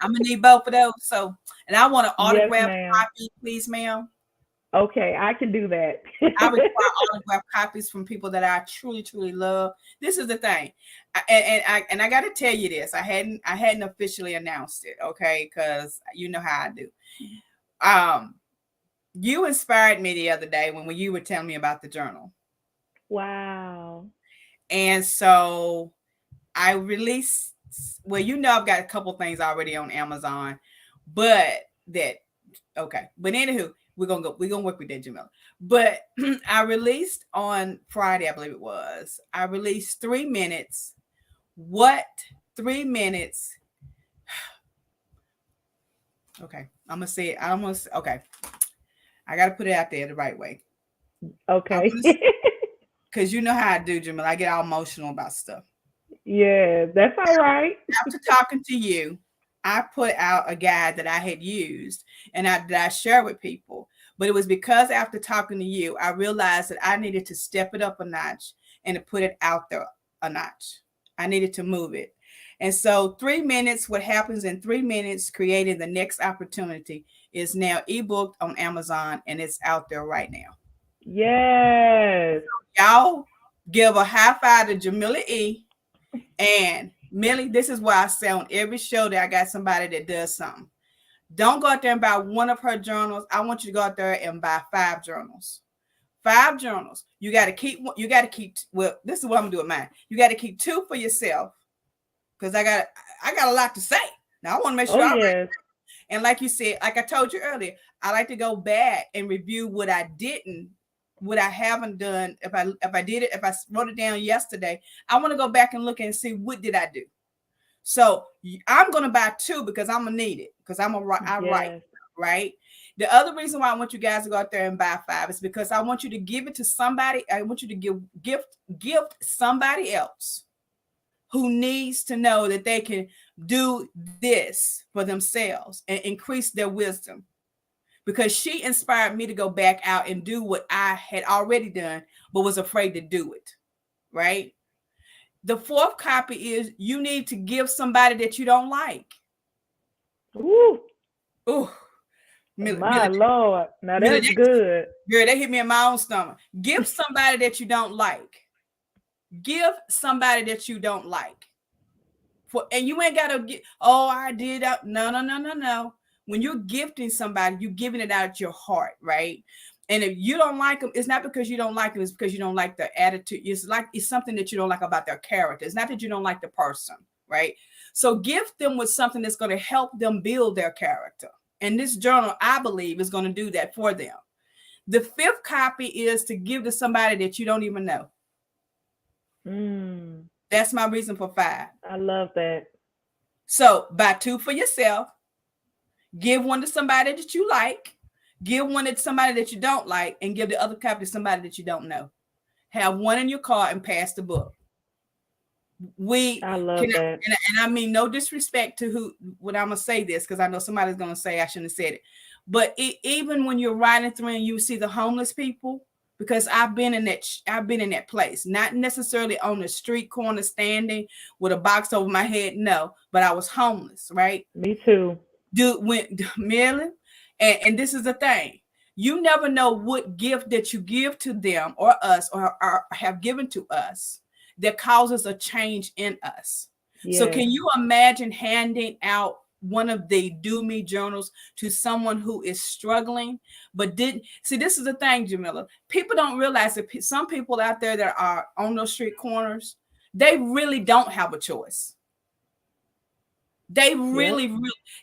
I'm gonna need both of those. So, and I want an autograph copy, please, ma'am. Okay, I can do that. I require autograph copies from people that I truly, truly love. This is the thing, and I got to tell you this. I hadn't officially announced it, okay? Because you know how I do. You inspired me the other day when you were telling me about the journal. Wow. And so I released, well, I've got a couple things already on Amazon, but that, okay. But anywho, we're gonna work with that, Jamila. But I released on Friday, I believe it was. I released 3 minutes. What 3 minutes? Okay, I'm gonna say it. Okay. I gotta put it out there the right way. Okay. Because you know how I do, Jamila. I get all emotional about stuff. Yeah, that's all right. After talking to you, I put out a guide that I had used and that I share with people. But it was because after talking to you, I realized that I needed to step it up a notch and to put it out there a notch. I needed to move it. And so 3 minutes, what happens in 3 minutes, creating the next opportunity, is now ebooked on Amazon and it's out there right now. Yes. Y'all give a high five to Jamila E. And Millie, this is why I say on every show that I got somebody that does something. Don't go out there and buy one of her journals. I want you to go out there and buy 5 journals. 5 journals. You got to keep, well, this is what I'm gonna do with mine. You got to keep 2 for yourself. Because I got a lot to say. Now I want to make sure yes. And like you said, like I told you earlier, I like to go back and review what I haven't done. If I did it, if I wrote it down yesterday, I want to go back and look and see what did I do. So I'm going to buy 2 because I'm going to need it because I write, right? The other reason why I want you guys to go out there and buy 5 is because I want you to give it to somebody. I want you to gift somebody else who needs to know that they can do this for themselves and increase their wisdom. Because she inspired me to go back out and do what I had already done, but was afraid to do it, right? The 4th copy is you need to give somebody that you don't like. Ooh. Ooh. My Lord. Now that's good. Girl, that hit me in my own stomach. Give somebody that you don't like. Give somebody that you don't like. And you ain't got to get, I did that. No. When you're gifting somebody, you're giving it out of your heart, right? And if you don't like them, it's not because you don't like them, it's because you don't like their attitude. It's something that you don't like about their character. It's not that you don't like the person, right? So gift them with something that's going to help them build their character. And this journal, I believe, is going to do that for them. The 5th copy is to give to somebody that you don't even know. That's my reason for 5. I love that. So buy 2 for yourself. Give 1 to somebody that you like. Give 1 to somebody that you don't like, and give the other copy to somebody that you don't know. Have 1 in your car and pass the book. I love that. And I mean no disrespect to what I'm gonna say this because I know somebody's gonna say I shouldn't have said it. But even when you're riding through and you see the homeless people, because I've been in that place, not necessarily on the street corner standing with a box over my head, no, but I was homeless, right? Me too. Merely, and this is the thing. You never know what gift that you give to them or us or have given to us that causes a change in us. Yes. So can you imagine handing out one of the Do Me journals to someone who is struggling, but didn't see? This is the thing, Jamila. People don't realize that some people out there that are on those street corners, they really don't have a choice. They really,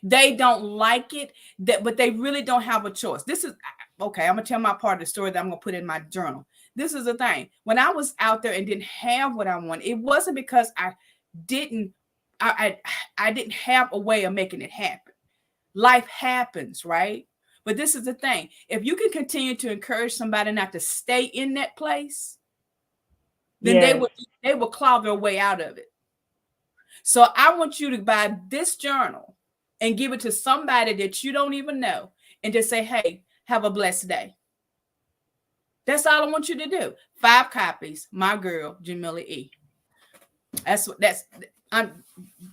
they don't like it, but they really don't have a choice. This is, okay, I'm going to tell my part of the story that I'm going to put in my journal. This is the thing. When I was out there and didn't have what I wanted, it wasn't because I didn't have a way of making it happen. Life happens, right? But this is the thing. If you can continue to encourage somebody not to stay in that place, then they will claw their way out of it. So I want you to buy this journal and give it to somebody that you don't even know and just say, hey, have a blessed day. That's all I want you to do. 5 copies, my girl, Jamila E.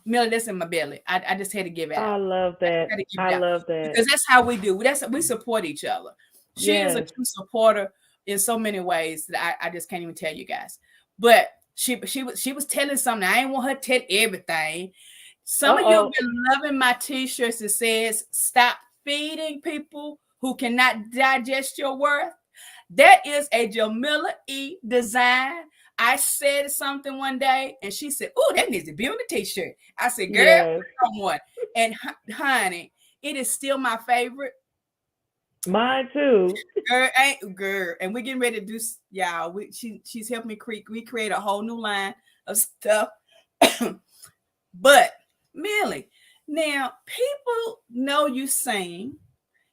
Millie, that's in my belly. I just had to give it out. I love that. I love that. Because that's how we do. We support each other. She is a true supporter in so many ways that I just can't even tell you guys. But she was telling something. I ain't want her to tell everything. Some of you have been loving my t-shirts that says, stop feeding people who cannot digest your worth. That is a Jamila E design. I said something one day, and she said, "Oh, that needs to be on the t-shirt." I said, "Girl, Yes. put it on one." And honey, it is still my favorite. Mine too. Girl, and we're getting ready to do, y'all. She's helped me recreate a whole new line of stuff. But Millie, now people know you sing.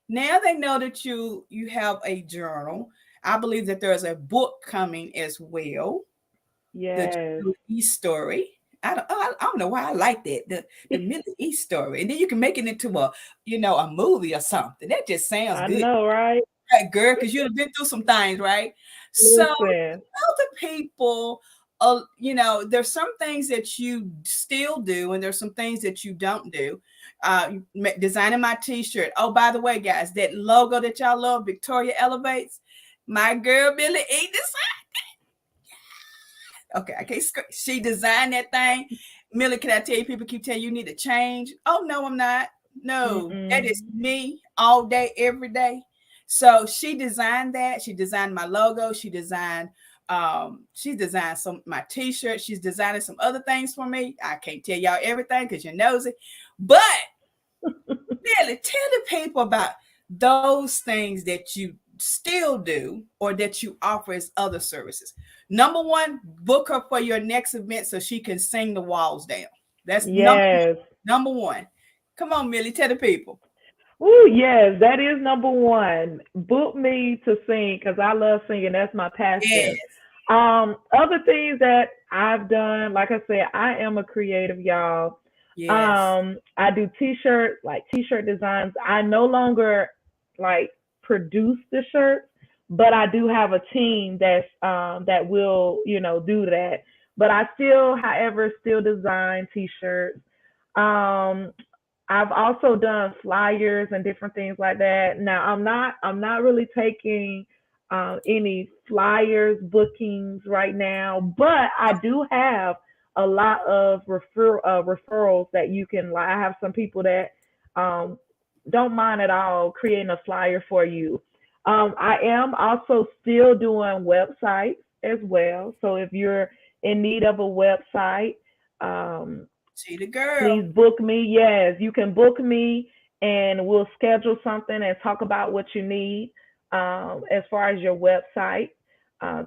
Now they know that you have a journal. I believe that there's a book coming as well. The Yes. Middle East story. I don't know why I like that. The Middle East story. And then you can make it into a movie or something. That just sounds I good. know, right? Right, girl, because you've been through some things, right? So Listen. tell the people, there's some things that you still do, and there's some things that you don't do. Designing my t-shirt. Oh, by the way, guys, that logo that y'all love, Victoria Elevates, my girl Billy E designed. Okay, I can't. She designed that thing. Millie, can I tell you? People keep telling you need to change. Oh no, I'm not. No, that is Mm-mm. me all day, every day. So she designed that. She designed my logo. She designed some my t-shirt. She's designing some other things for me. I can't tell y'all everything because you knows it. But Millie, tell the people about those things that you still do or that you offer as other services. Number one, book her for your next event so she can sing the walls down. That's Yes. number one. Come on, Millie, tell the people. Oh, yes, that is number one. Book me to sing because I love singing. That's my passion. Yes, Other things that I've done, like I said, I am a creative, y'all. yes. I do t-shirts, like t-shirt designs. I no longer like produce the shirts, but I do have a team that will, do that. But I still, however, still design t-shirts. Um, I've also done flyers and different things like that. Now I'm not really taking any flyers bookings right now, but I do have a lot of referrals that you can. Like, I have some people that um, don't mind at all creating a flyer for you. I am also still doing websites as well. So if you're in need of a website, um, She the girl. please book me. Yes, you can book me and we'll schedule something and talk about what you need as far as your website.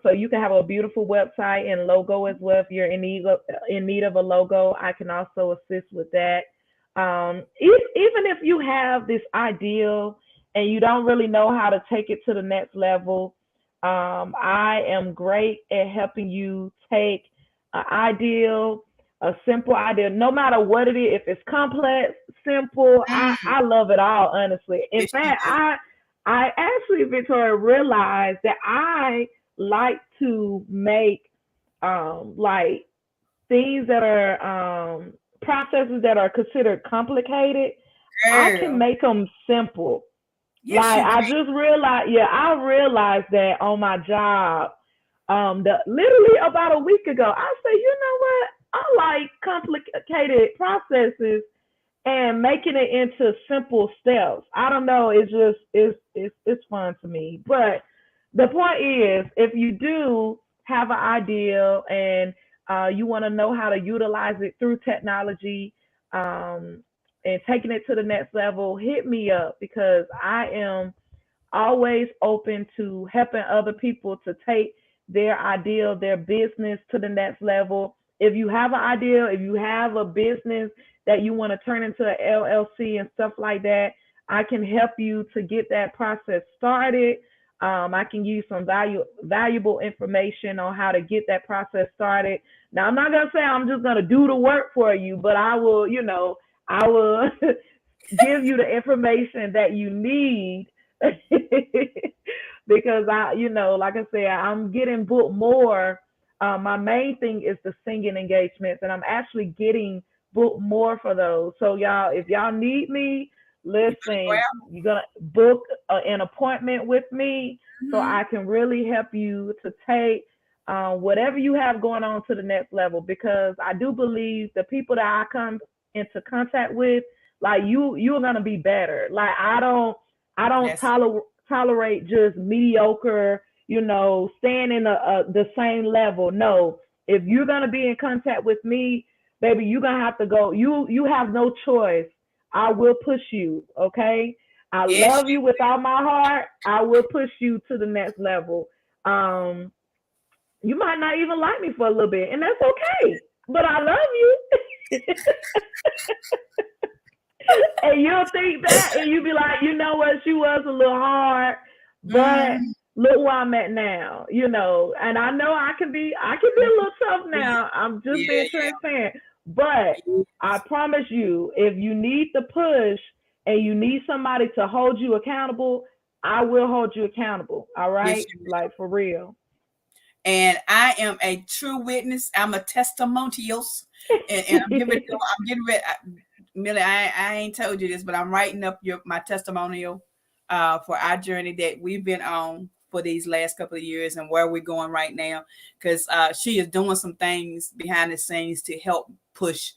So you can have a beautiful website and logo as well. If you're in need of a logo, I can also assist with that. Even if you have this ideal and you don't really know how to take it to the next level, I am great at helping you take an ideal, a simple idea, no matter what it is. If it's complex, simple, I Mm, love it all, honestly. In yes, you fact, do. I actually, Victoria, realized that I like to make like things that are processes that are considered complicated. I can Girl. make them simple. Yes, Like, you I can. just realized, yeah, I realized that on my job, literally about a week ago, I said, you know what? I like complicated processes and making it into simple steps. I don't know. It's just it's fun to me. But the point is, if you do have an idea and you want to know how to utilize it through technology, um, and taking it to the next level, hit me up because I am always open to helping other people to take their idea, their business to the next level. If you have an idea, if you have a business that you want to turn into an LLC and stuff like that, I can help you to get that process started. I can use some valuable information on how to get that process started. Now, I'm not gonna say I'm just gonna do the work for you, but I will give you the information that you need because like I said, I'm getting booked more. My main thing is the singing engagements, and I'm actually getting booked more for those. So y'all, if y'all need me, You better go listen, out. you're gonna book an appointment with me so Mhm. I can really help you to take whatever you have going on to the next level. Because I do believe the people that I come into contact with, like you're gonna be better. Like I don't That's tolerate just mediocre. staying in the same level. No, if you're gonna be in contact with me, baby, you're gonna have to go. You have no choice. I will push you. Okay. I Yes, love you with all my heart. I will push you to the next level. Um, you might not even like me for a little bit, and that's okay. But I love you. And you'll think that, and you'll be like, you know what, she was a little hard, but mm, look where I'm at now, And I know I can be a little tough now. I'm just yeah, being transparent, but yeah. I promise you, if you need the push and you need somebody to hold you accountable, I will hold you accountable. All Yes, right, like for real. and I am a true witness. I'm a testimonials, and I'm getting ready. Millie, I ain't told you this, but I'm writing up my testimonial for our journey that we've been on for these last couple of years and where we're going right now. Because she is doing some things behind the scenes to help push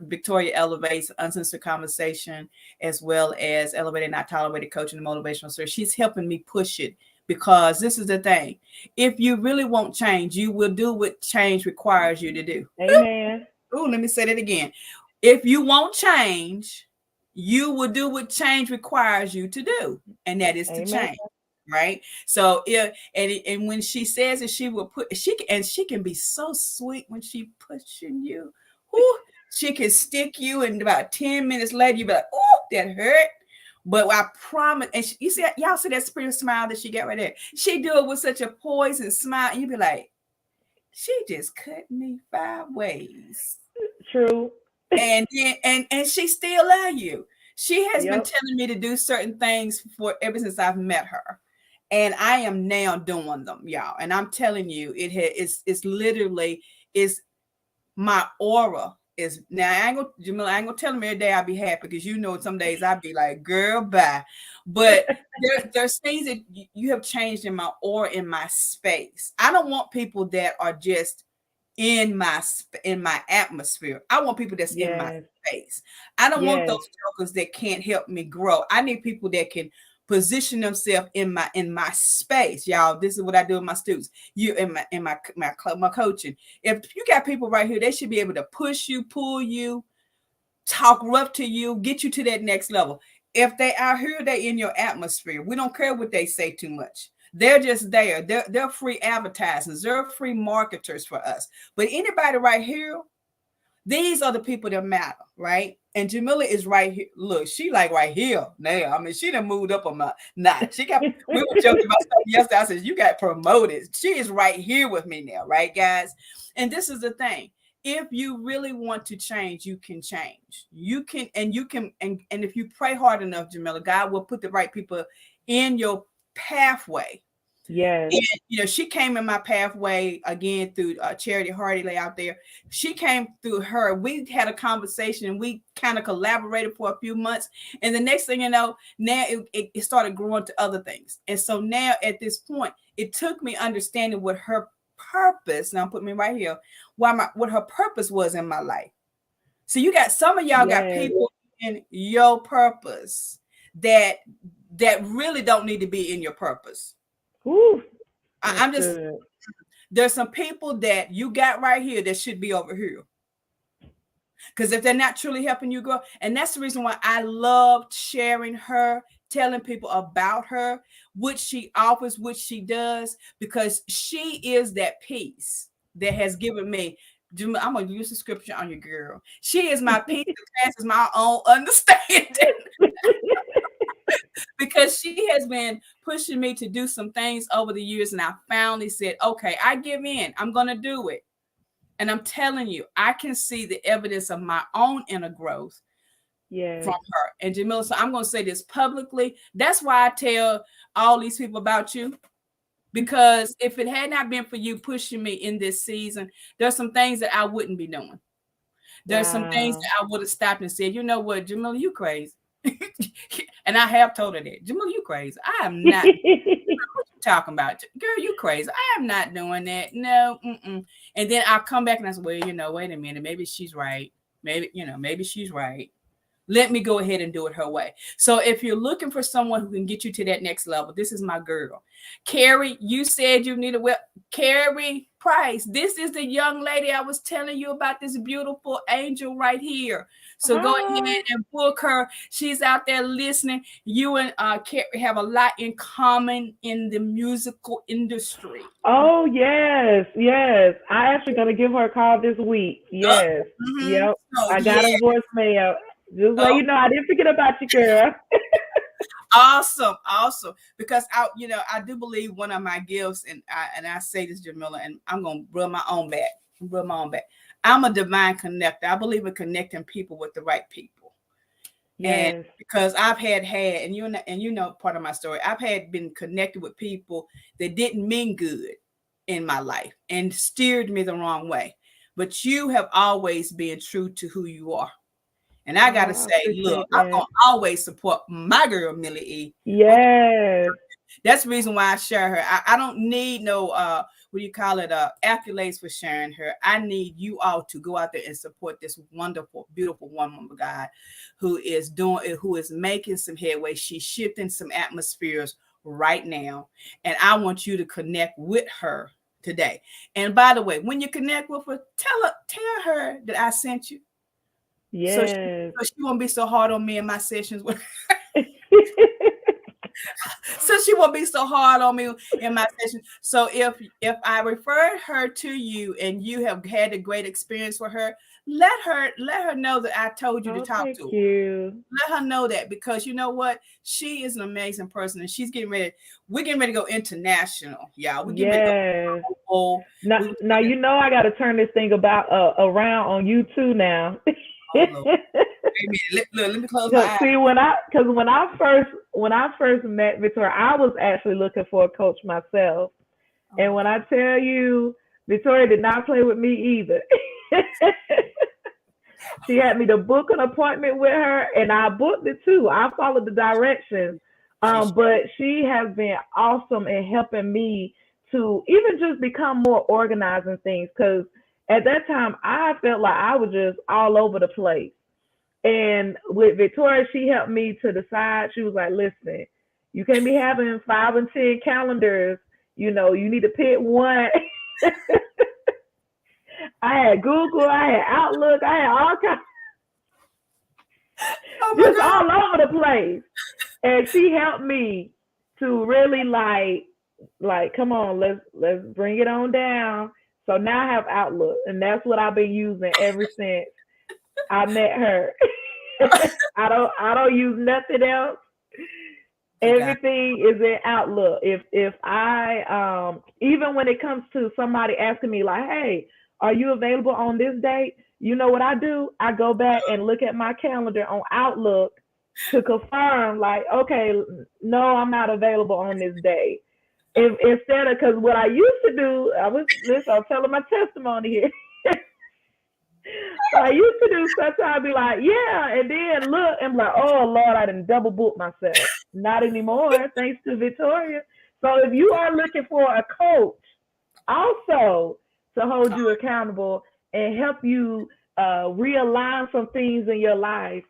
Victoria Elevates Uncensored Conversation, as well as Elevated Not Tolerated Coaching and Motivational Search. She's helping me push it, because this is the thing. If you really want change, you will do what change requires you to do. Amen. Oh, let me say that again. If you want change, you will do what change requires you to do, and that is to Amen. change. Right. So and when she says that she will she can be so sweet when she pushing you. Whew, she can stick you, and about 10 minutes later you be like, oh, that hurt. But I promise, and you see, y'all see that spirit smile that she got right there. She do it with such a poison smile, and you be like, she just cut me 5 ways. True. And then and she still love you. She has been Yep. telling me to do certain things for ever since I've met her, and I am now doing them, y'all. And I'm telling you, it's literally is my aura is now. Jamila, I ain't gonna tell them every day I'll be happy, because some days I'll be like, girl, bye. But there's things that you have changed in my aura, in my space. I don't want people that are just in my atmosphere. I want people that's in my Yes. space. I don't want Yes. those jokers that can't help me grow. I need people that can position themselves in my space. Y'all, this is what I do with my students. You my coaching. If you got people right here, they should be able to push you, pull you, talk rough to you, get you to that next level. If they are here, they in your atmosphere. We don't care what they say too much. They're just there. They're free advertisers. They're free marketers for us. But anybody right here, these are the people that matter, right? And Jamila is right here. Look, she like right here now. I mean, she done moved up on my notch. We were joking about stuff yesterday. I said, you got promoted. She is right here with me now, right, guys? And this is the thing. If you really want to change, you can change. You can, and if you pray hard enough, Jamila, God will put the right people in your pathway. Yes. And she came in my pathway again through Charity Hardy lay out there. She came through her. We had a conversation and we kind of collaborated for a few months. And the next thing you know, now it started growing to other things. And so now at this point, it took me understanding what her purpose, now put me right here, what her purpose was in my life. So you got some of y'all got Yes. people in your purpose that really don't need to be in your purpose. Whew, I'm just good. There's some people that you got right here that should be over here. Because if they're not truly helping you grow, and that's the reason why I loved sharing her, telling people about her, what she offers, what she does, because she is that piece that has given me. I'm gonna use the scripture on you, girl. She is my peace that passes my own understanding. Because she has been pushing me to do some things over the years, and I finally said, okay, I give in. I'm going to do it. And I'm telling you, I can see the evidence of my own inner growth Yes. from her. And Jamila, so I'm going to say this publicly. That's why I tell all these people about you. Because if it had not been for you pushing me in this season, there's some things that I wouldn't be doing. There's some things Wow. that I would have stopped and said, you know what, Jamila, you crazy. And I have told her that. Jamila, you crazy. I am not. What you talking about? Girl, you crazy. I am not doing that. No. Mm-mm. And then I'll come back and I say, well, wait a minute. Maybe she's right. Maybe she's right. Let me go ahead and do it her way. So if you're looking for someone who can get you to that next level, this is my girl. Carrie, you said you need a well. Carrie Price, this is the young lady I was telling you about, this beautiful angel right here. So go ahead and book her. She's out there listening. You and Carrie have a lot in common in the musical industry. Oh, yes, yes. I actually gonna give her a call this week. Yes. Yep. So, I got a voicemail. Just let you know I didn't forget about you, girl. Awesome. Because I do believe one of my gifts, and I say this, Jamila, and I'm gonna rub my own back. I'm a divine connector. I believe in connecting people with the right people. Yes. And because I've had, and you know part of my story, I've been connected with people that didn't mean good in my life and steered me the wrong way. But you have always been true to who you are. And I gotta say, look, I'm gonna always support my girl Millie E. Yes. That's the reason why I share her. I don't need no accolades for sharing her. I need you all to go out there and support this wonderful, beautiful woman of God who is making some headway. She's shifting some atmospheres right now. And I want you to connect with her today. And by the way, when you connect with her, tell her that I sent you. Yes. So she won't be so hard on me in my sessions with her. So she won't be so hard on me in my session. So if I referred her to you and you have had a great experience with her, let her know that I told you to talk to her. You. Let her know that, because you know what? She is an amazing person, and we're getting ready to go international, y'all. We're getting ready to go now you know I got to turn this thing around on you too now. Let me close my eyes. See, when I first met Victoria, I was actually looking for a coach myself, and when I tell you, Victoria did not play with me either. She had me to book an appointment with her, and I booked it too. I followed the directions, but she has been awesome in helping me to even just become more organized in things, because at that time, I felt like I was just all over the place. And with Victoria, she helped me to decide. She was like, listen, you can't be having 5 and 10 calendars. You need to pick one. I had Google, I had Outlook, I had all kinds. Just all over the place. And she helped me to really like, come on, let's bring it on down. So now I have Outlook, and that's what I've been using ever since I met her. I don't use nothing else. Everything is in Outlook. If I even when it comes to somebody asking me like, hey, are you available on this date? You know what I do? I go back and look at my calendar on Outlook to confirm, like, okay, no, I'm not available on this date. Instead of, because what I used to do, I'm telling my testimony here. So I used to do sometimes I'd be like, yeah, and then look and be like, oh Lord, I didn't double book myself. Not anymore, thanks to Victoria. So if you are looking for a coach also to hold you accountable and help you realign some things in your life,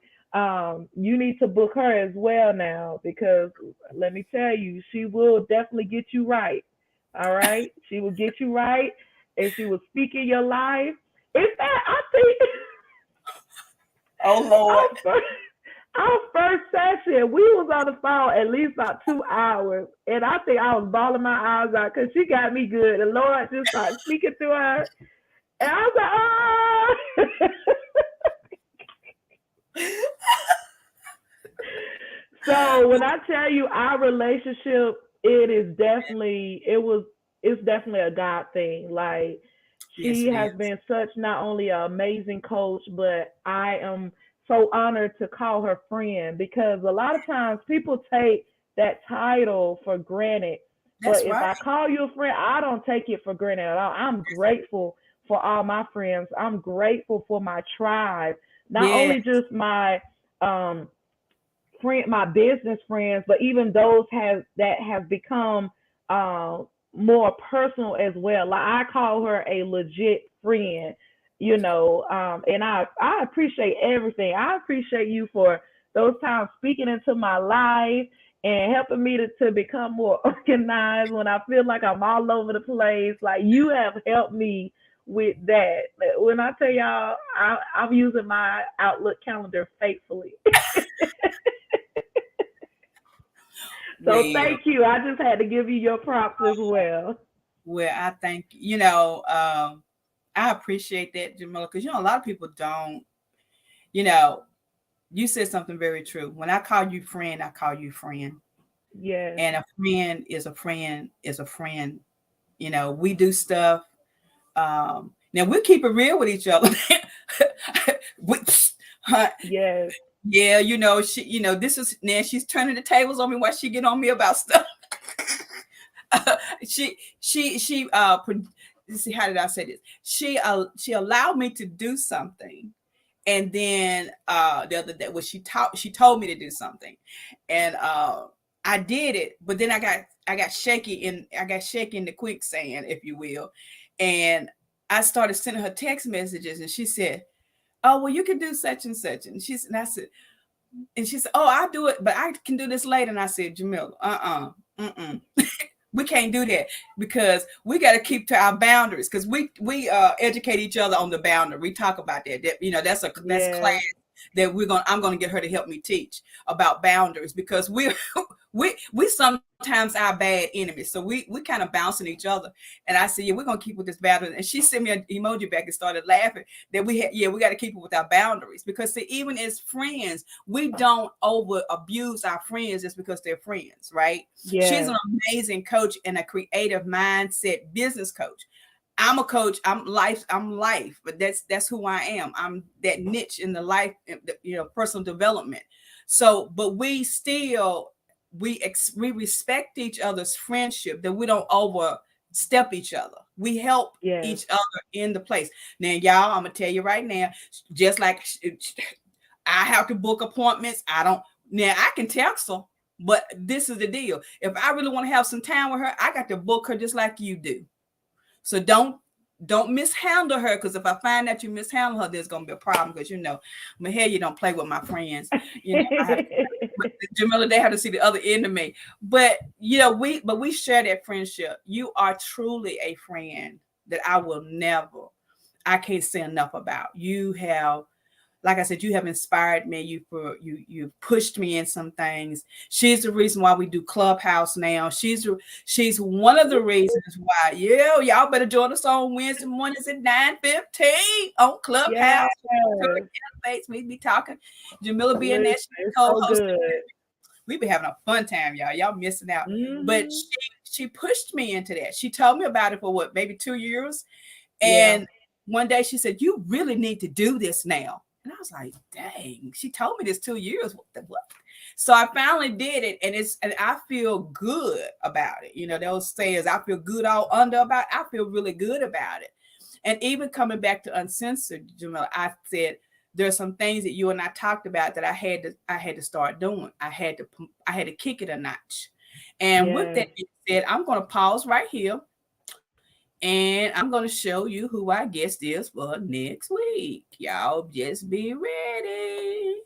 you need to book her as well now, because let me tell you, she will definitely get you right. All right, she will get you right, and she will speak in your life. In fact, I think, oh Lord, our first session, we was on the phone at least about 2 hours, and I think I was bawling my eyes out because she got me good. The Lord just started speaking through her, and I was like, oh. So when I tell you our relationship, it's definitely a God thing. Like, she has been such not only an amazing coach, but I am so honored to call her friend, because a lot of times people take that title for granted. But if I call you a friend, I don't take it for granted at all. I'm grateful for all my friends. I'm grateful for my tribe, not only just my my business friends, but even those that have become more personal as well. Like, I call her a legit friend. And I appreciate everything. I appreciate you for those times speaking into my life and helping me to become more organized when I feel like I'm all over the place. Like you have helped me with that. When I tell y'all, I'm using my Outlook calendar faithfully. So Well, thank you. I just had to give you your props as well. I think, I appreciate that, Jamila, because, a lot of people don't, you know, you said something very true. When I call you friend, I call you friend. Yes. And a friend is a friend is a friend. We do stuff. Now we keep it real with each other. we, Yes. yeah, she, this is now she's turning the tables on me while she get on me about stuff. Let's see, how did I say this? She allowed me to do something, and then the other day, when she told me to do something, and I did it, but then I got shaky in the quicksand, if you will, and I started sending her text messages, and she said, "Oh, well, you can do such and such," and I said, "Oh, I'll do it, but I can do this later." And I said, "Jamila, we can't do that, because we got to keep to our boundaries, because we educate each other on the boundary. We talk about that's Yes. class that I'm gonna get her to help me teach about boundaries, because we sometimes our bad enemies, so we kind of bouncing each other. And I said, yeah, we're gonna keep with this boundary. And she sent me an emoji back and started laughing that we got to keep it with our boundaries, because see, even as friends, we don't over abuse our friends just because they're friends, right? She's Yes. an amazing coach and a creative mindset business coach. I'm a coach. I'm life, but that's who I am. I'm that niche in the life, personal development. So, but we still we respect each other's friendship, that we don't overstep each other. We help Yes. each other in the place. Now, y'all, I'm gonna tell you right now, just like I have to book appointments. Now I can text her, but this is the deal. If I really want to have some time with her, I got to book her just like you do. So don't mishandle her, because if I find that you mishandle her, there's gonna be a problem, because you don't play with my friends. I have Jamila, they have to see the other end of me. But we share that friendship. You are truly a friend that I can't say enough about. You have, like I said, you have inspired me. You pushed me in some things. She's the reason why we do Clubhouse now. She's one of the reasons why. Yeah, y'all better join us on Wednesday mornings at 9:15 on Clubhouse. Yes. We be talking. Jamila being there, Listen, she it's so co-hosting. good. We be having a fun time, y'all. Y'all missing out. But Hmm. she pushed me into that. She told me about it for what, maybe 2 years. Yeah. And one day she said, "You really need to do this now." And I was like, dang, she told me this 2 years. What? So I finally did it, and I feel good about it. Those sayers, I feel good all under about it. I feel really good about it. And even coming back to Uncensored, Jamila, I said there's some things that you and I talked about that I had to start doing. I had to kick it a notch. And with Yes. that being said, I'm going to pause right here, and I'm going to show you who our guest is for next week. Y'all just be ready.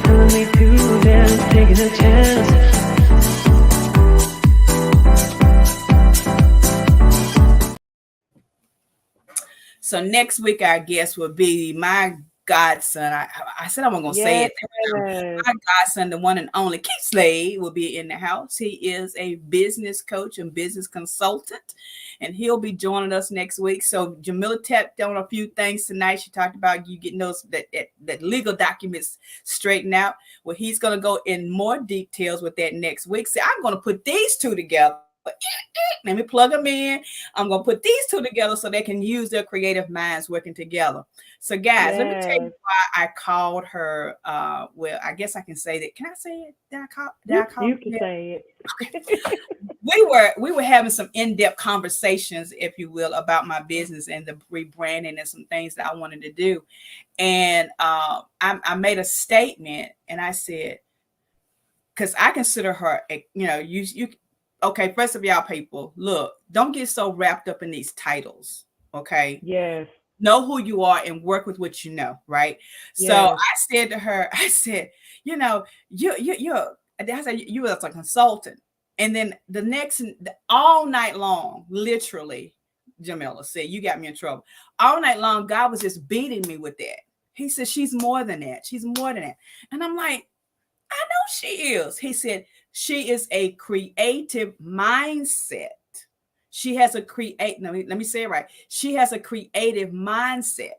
Telling me to dance, taking a chance. So next week, our guest will be my godson. I said I wasn't going to say Yes. it. My godson, the one and only Keith Slade, will be in the house. He is a business coach and business consultant, and he'll be joining us next week. So Jamila tapped on a few things tonight. She talked about you getting those that legal documents straightened out. Well, he's going to go in more details with that next week. So I'm going to put these two together. Let me plug them in. I'm going to put these two together so they can use their creative minds working together. So, guys, let me tell you Yes. why I called her. Well, I guess I can say that. Can I say it? Did I call You can her? say Okay. it. We were having some in-depth conversations, if you will, about my business and the rebranding and some things that I wanted to do. And I made a statement, and I said, because I consider her, okay, first of y'all people, look, don't get so wrapped up in these titles. Okay. Yes. Know who you are and work with what you know, right? So Yes. I said to her, I said, you know, you're I said you was a consultant. And then the next all night long, literally, Jamila said, you got me in trouble. All night long, God was just beating me with that. He said, she's more than that. She's more than that. And I'm like, I know she is. He said, she is a creative mindset. She has a let me say it right. She has a creative mindset.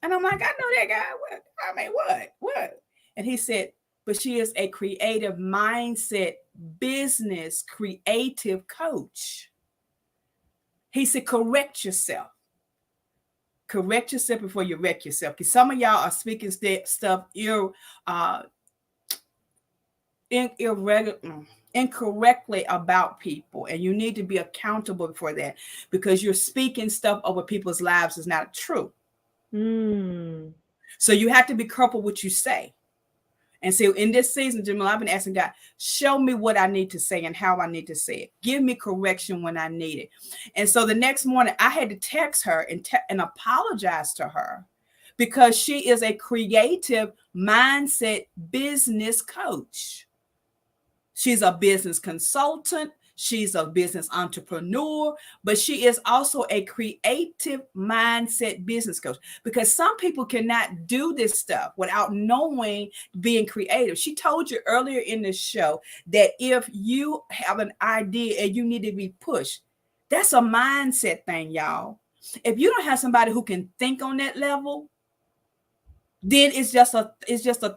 And I'm like, I know that guy. What? I mean, what? What? And he said, but she is a creative mindset business creative coach. He said, correct yourself. Correct yourself before you wreck yourself. Because some of y'all are speaking stuff uh, incorrectly about people, and you need to be accountable for that, because you're speaking stuff over people's lives is not true. So you have to be careful what you say. And so in this season, Jamila, I've been asking God, show me what I need to say and how I need to say it. Give me correction when I need it. And so the next morning I had to text her and apologize to her, because she is a creative mindset business coach. She's a business consultant. She's a business entrepreneur, but she is also a creative mindset business coach, because some people cannot do this stuff without knowing being creative. She told you earlier in the show that if you have an idea and you need to be pushed, that's a mindset thing, y'all. If you don't have somebody who can think on that level, then it's just a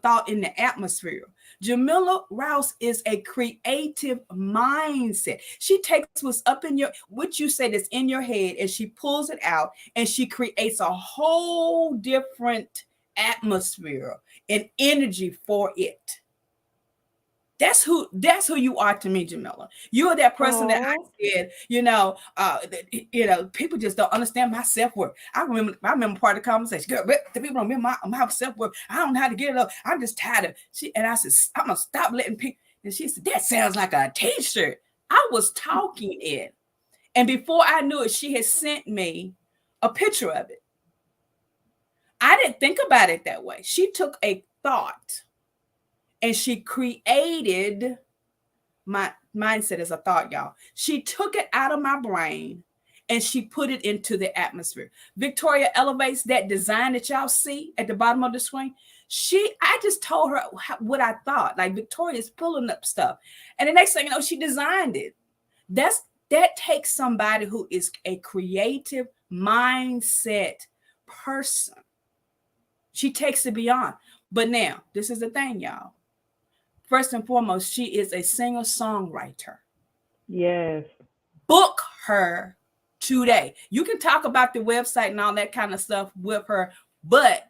thought in the atmosphere. Jamila Rouse is a creative mindset. She takes what's up in what you say that's in your head, and she pulls it out, and she creates a whole different atmosphere and energy for it. That's who you are to me, Jamila. You are that person that I said, people just don't understand my self-worth. I remember part of the conversation, girl, the people don't remember my self-worth. I don't know how to get it up. I'm just tired of and I said, I'm gonna stop letting people. And she said, that sounds like a t-shirt. I was talking it. And before I knew it, she had sent me a picture of it. I didn't think about it that way. She took a thought and she created my mindset as a thought, y'all. She took it out of my brain and she put it into the atmosphere. Victoria Elevates, that design that y'all see at the bottom of the screen. I just told her what I thought. Like, Victoria's pulling up stuff. And the next thing you know, she designed it. That takes somebody who is a creative mindset person. She takes it beyond. But now, this is the thing, y'all. First and foremost, she is a singer-songwriter. Yes. Book her today. You can talk about the website and all that kind of stuff with her, but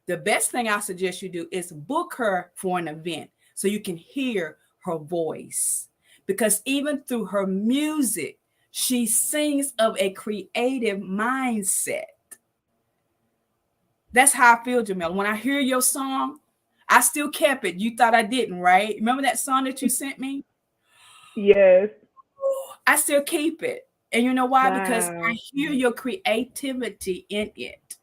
the best thing I suggest you do is book her for an event so you can hear her voice. Because even through her music, she sings of a creative mindset. That's how I feel, Jamila. When I hear your song, I still kept it. You thought I didn't, right? Remember that song that you sent me? Yes. I still keep it. And you know why? Wow. Because I hear your creativity in it.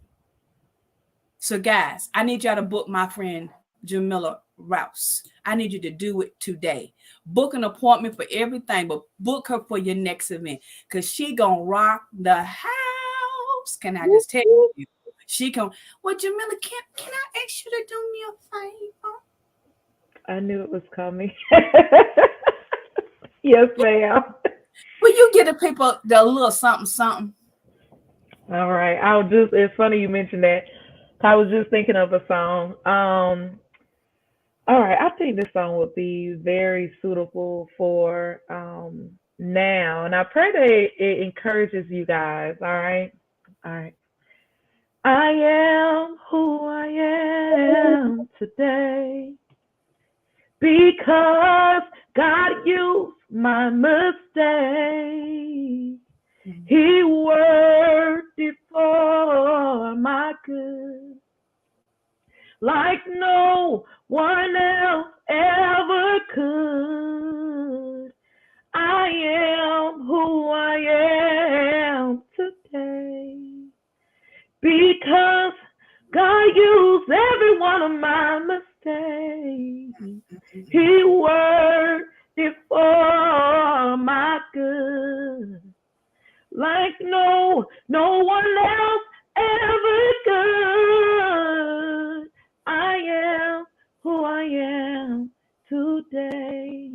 So guys, I need y'all to book my friend Jamila Rouse. I need you to do it today. Book an appointment for everything, but book her for your next event, because she gonna rock the house. Can I just tell you? She can. Well, Jamila, can I ask you to do me a favor? I knew it was coming. Yes, ma'am. Will you get the people the little something? All right. It's funny you mentioned that. I was just thinking of a song. All right. I think this song would be very suitable for now. And I pray that it encourages you guys. All right. All right. I am who I am today because God used my mistake. He worked it for my good, like no one else ever could. it worked it for my good. Like no one else ever could. I am who I am today,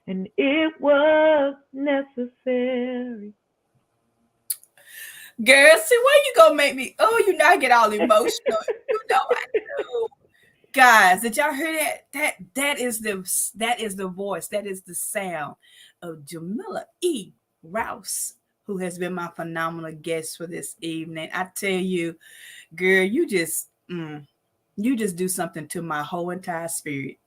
and it was necessary. Girl, see where you gonna make me? Oh, you know I get all emotional. You know I do. Guys, did y'all hear that? That is the voice, that is the sound of Jamila Rouse, who has been my phenomenal guest for this evening. I tell you, girl, you just do something to my whole entire spirit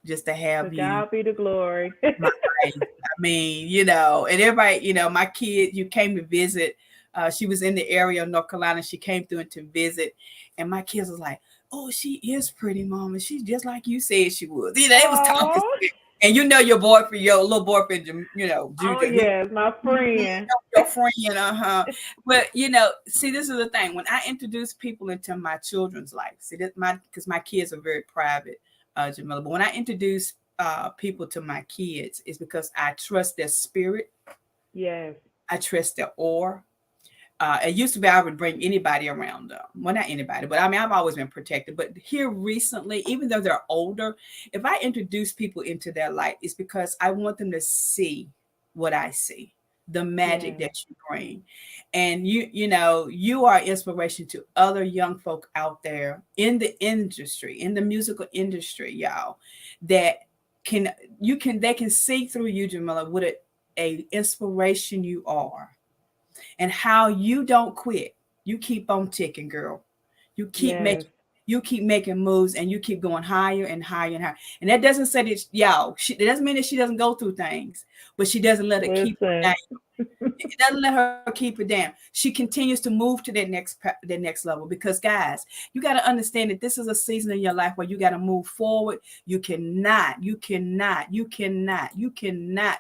just to To have you. God be the glory. My life. I mean, and everybody, my kid, you came to visit. She was in the area of North Carolina. She came through and to visit, and my kids was like, "Oh, she is pretty, mama. She's just like you said she was." They was talking, Oh, and your boyfriend, your little boyfriend, oh Juju, yes, my friend. your friend, But see, this is the thing. When I introduce people into my children's life, see that because my kids are very private, Jamila. But when I introduce people to my kids, it's because I trust their spirit. Yes. I trust their aura. It used to be I would bring anybody around them. Well, not anybody, but I mean, I've always been protected. But here recently, even though they're older, if I introduce people into their life, it's because I want them to see what I see, the magic Yes. that you bring. And you are inspiration to other young folk out there in the industry, in the musical industry, y'all, that they can see through you, Jamila, what a inspiration you are and how you don't quit. You keep on ticking, girl. You keep Yes. making you keep making moves and you keep going higher and higher and higher. And that doesn't say that that doesn't mean that she doesn't go through things, but she doesn't let it keep her Listen. down. It doesn't let her keep it down. She continues to move to that next level because guys, you got to understand that this is a season in your life where you got to move forward. You cannot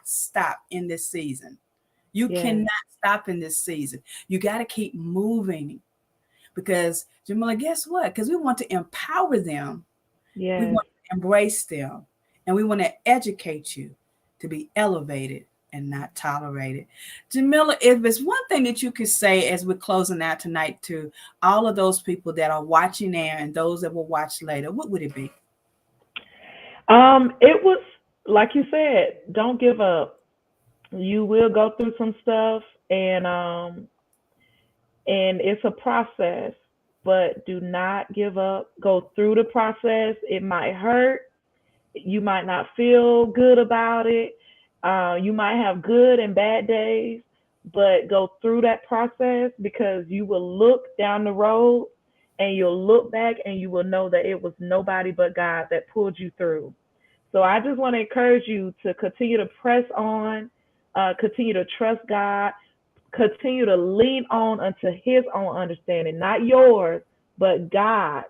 stop in this season. You Yes. cannot stop in this season. You got to keep moving because, Jamila, guess what? Because we want to empower them. We Yes. want to embrace them. And we want to educate you to be elevated and not tolerated. Jamila, if there's one thing that you could say as we're closing out tonight to all of those people that are watching there and those that will watch later, what would it be? It was like you said, don't give up. You will go through some stuff, and it's a process, but do not give up. Go through the process. It might hurt. You might not feel good about it. You might have good and bad days, but go through that process because you will look down the road and you'll look back and you will know that it was nobody but God that pulled you through. So I just want to encourage you to continue to press on, continue to trust God, continue to lean on unto his own understanding, not yours, but God's.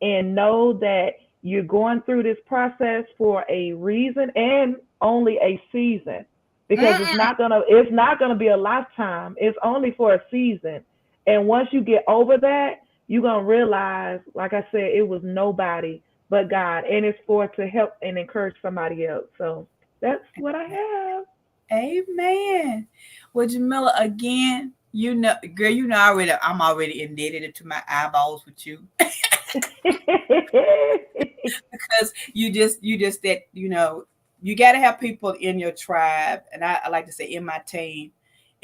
And know that you're going through this process for a reason and only a season. Because Mm-mm. it's not gonna be a lifetime. It's only for a season. And once you get over that, you're gonna realize, like I said, it was nobody but God. And it's for to help and encourage somebody else. So that's what I have. Amen. Well, Jamila, again, girl, I'm already indebted to my eyeballs with you because you just that you got to have people in your tribe, and I like to say in my team,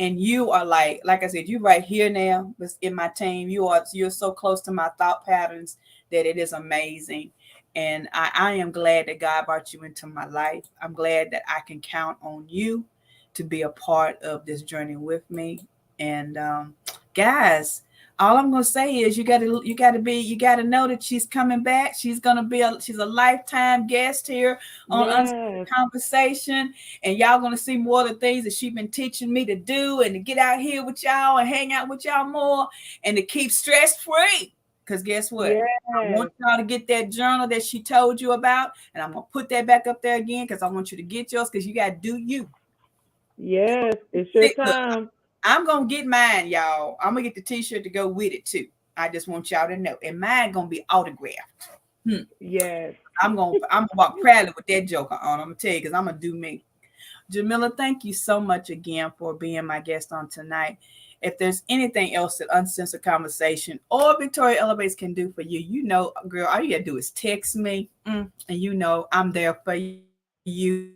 and you are like I said, you right here now, but in my team, you're so close to my thought patterns that it is amazing. And I am glad that God brought you into my life. I'm glad that I can count on you to be a part of this journey with me. And guys, all I'm gonna say is you gotta know that she's coming back. She's a lifetime guest here on Unscripted Yes. Conversation, and y'all gonna see more of the things that she's been teaching me to do and to get out here with y'all and hang out with y'all more and to keep stress free. Because guess what? I want Yes. y'all to get that journal that she told you about, and I'm gonna put that back up there again because I want you to get yours because you gotta do you. Yes. It's your Look, time. I'm gonna get mine, y'all. I'm gonna get the t-shirt to go with it too. I just want y'all to know. And mine gonna be autographed. Hmm. Yes. I'm gonna walk proudly with that joker on. I'm gonna tell you because I'm gonna do me. Jamila, thank you so much again for being my guest on tonight. If there's anything else that Uncensored Conversation or Victoria Elevates can do for you, you know, girl, all you gotta do is text me, and you know I'm there for you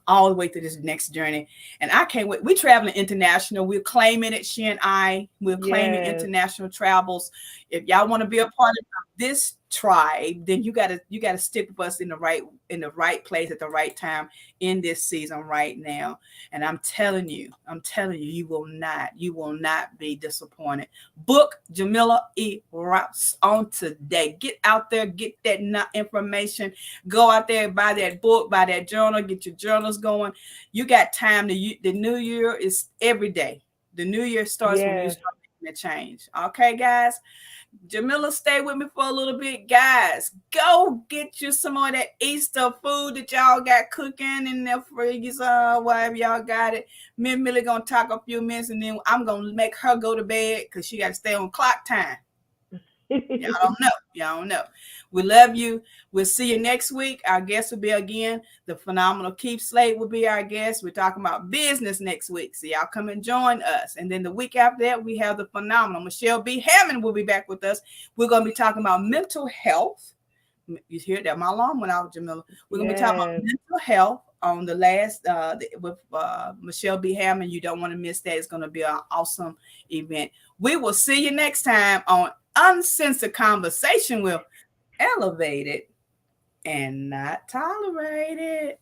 all the way through this next journey. And I can't wait. We're traveling international. We're claiming it, she and I. We're claiming Yes. international travels. If y'all want to be a part of this tribe, then you gotta stick with us in the right place at the right time in this season right now. And I'm telling you, you will not be disappointed. Book Jamila Rouse on today. Get out there, get that information. Go out there, buy that book, buy that journal, get your journals going. You got time. The new year is every day. The new year starts when you Yes. start making a change. Okay, guys. Jamila, stay with me for a little bit, guys. Go get you some of that Easter food that y'all got cooking in their freezer, whatever y'all got it. Me and Millie gonna talk a few minutes, and then I'm gonna make her go to bed because she got to stay on clock time. Y'all don't know. Y'all don't know. We love you. We'll see you next week. Our guest will be again the phenomenal Keith Slade will be our guest. We're talking about business next week. So y'all come and join us. And then the week after that, we have the phenomenal Michelle B. Hammond will be back with us. We're going to be talking about mental health. You hear that? My alarm went out, Jamila. We're going to be talking about mental health on the last with Michelle B. Hammond. You don't want to miss that. It's going to be an awesome event. We will see you next time on Uncensored Conversation with Elevated and Not Tolerated.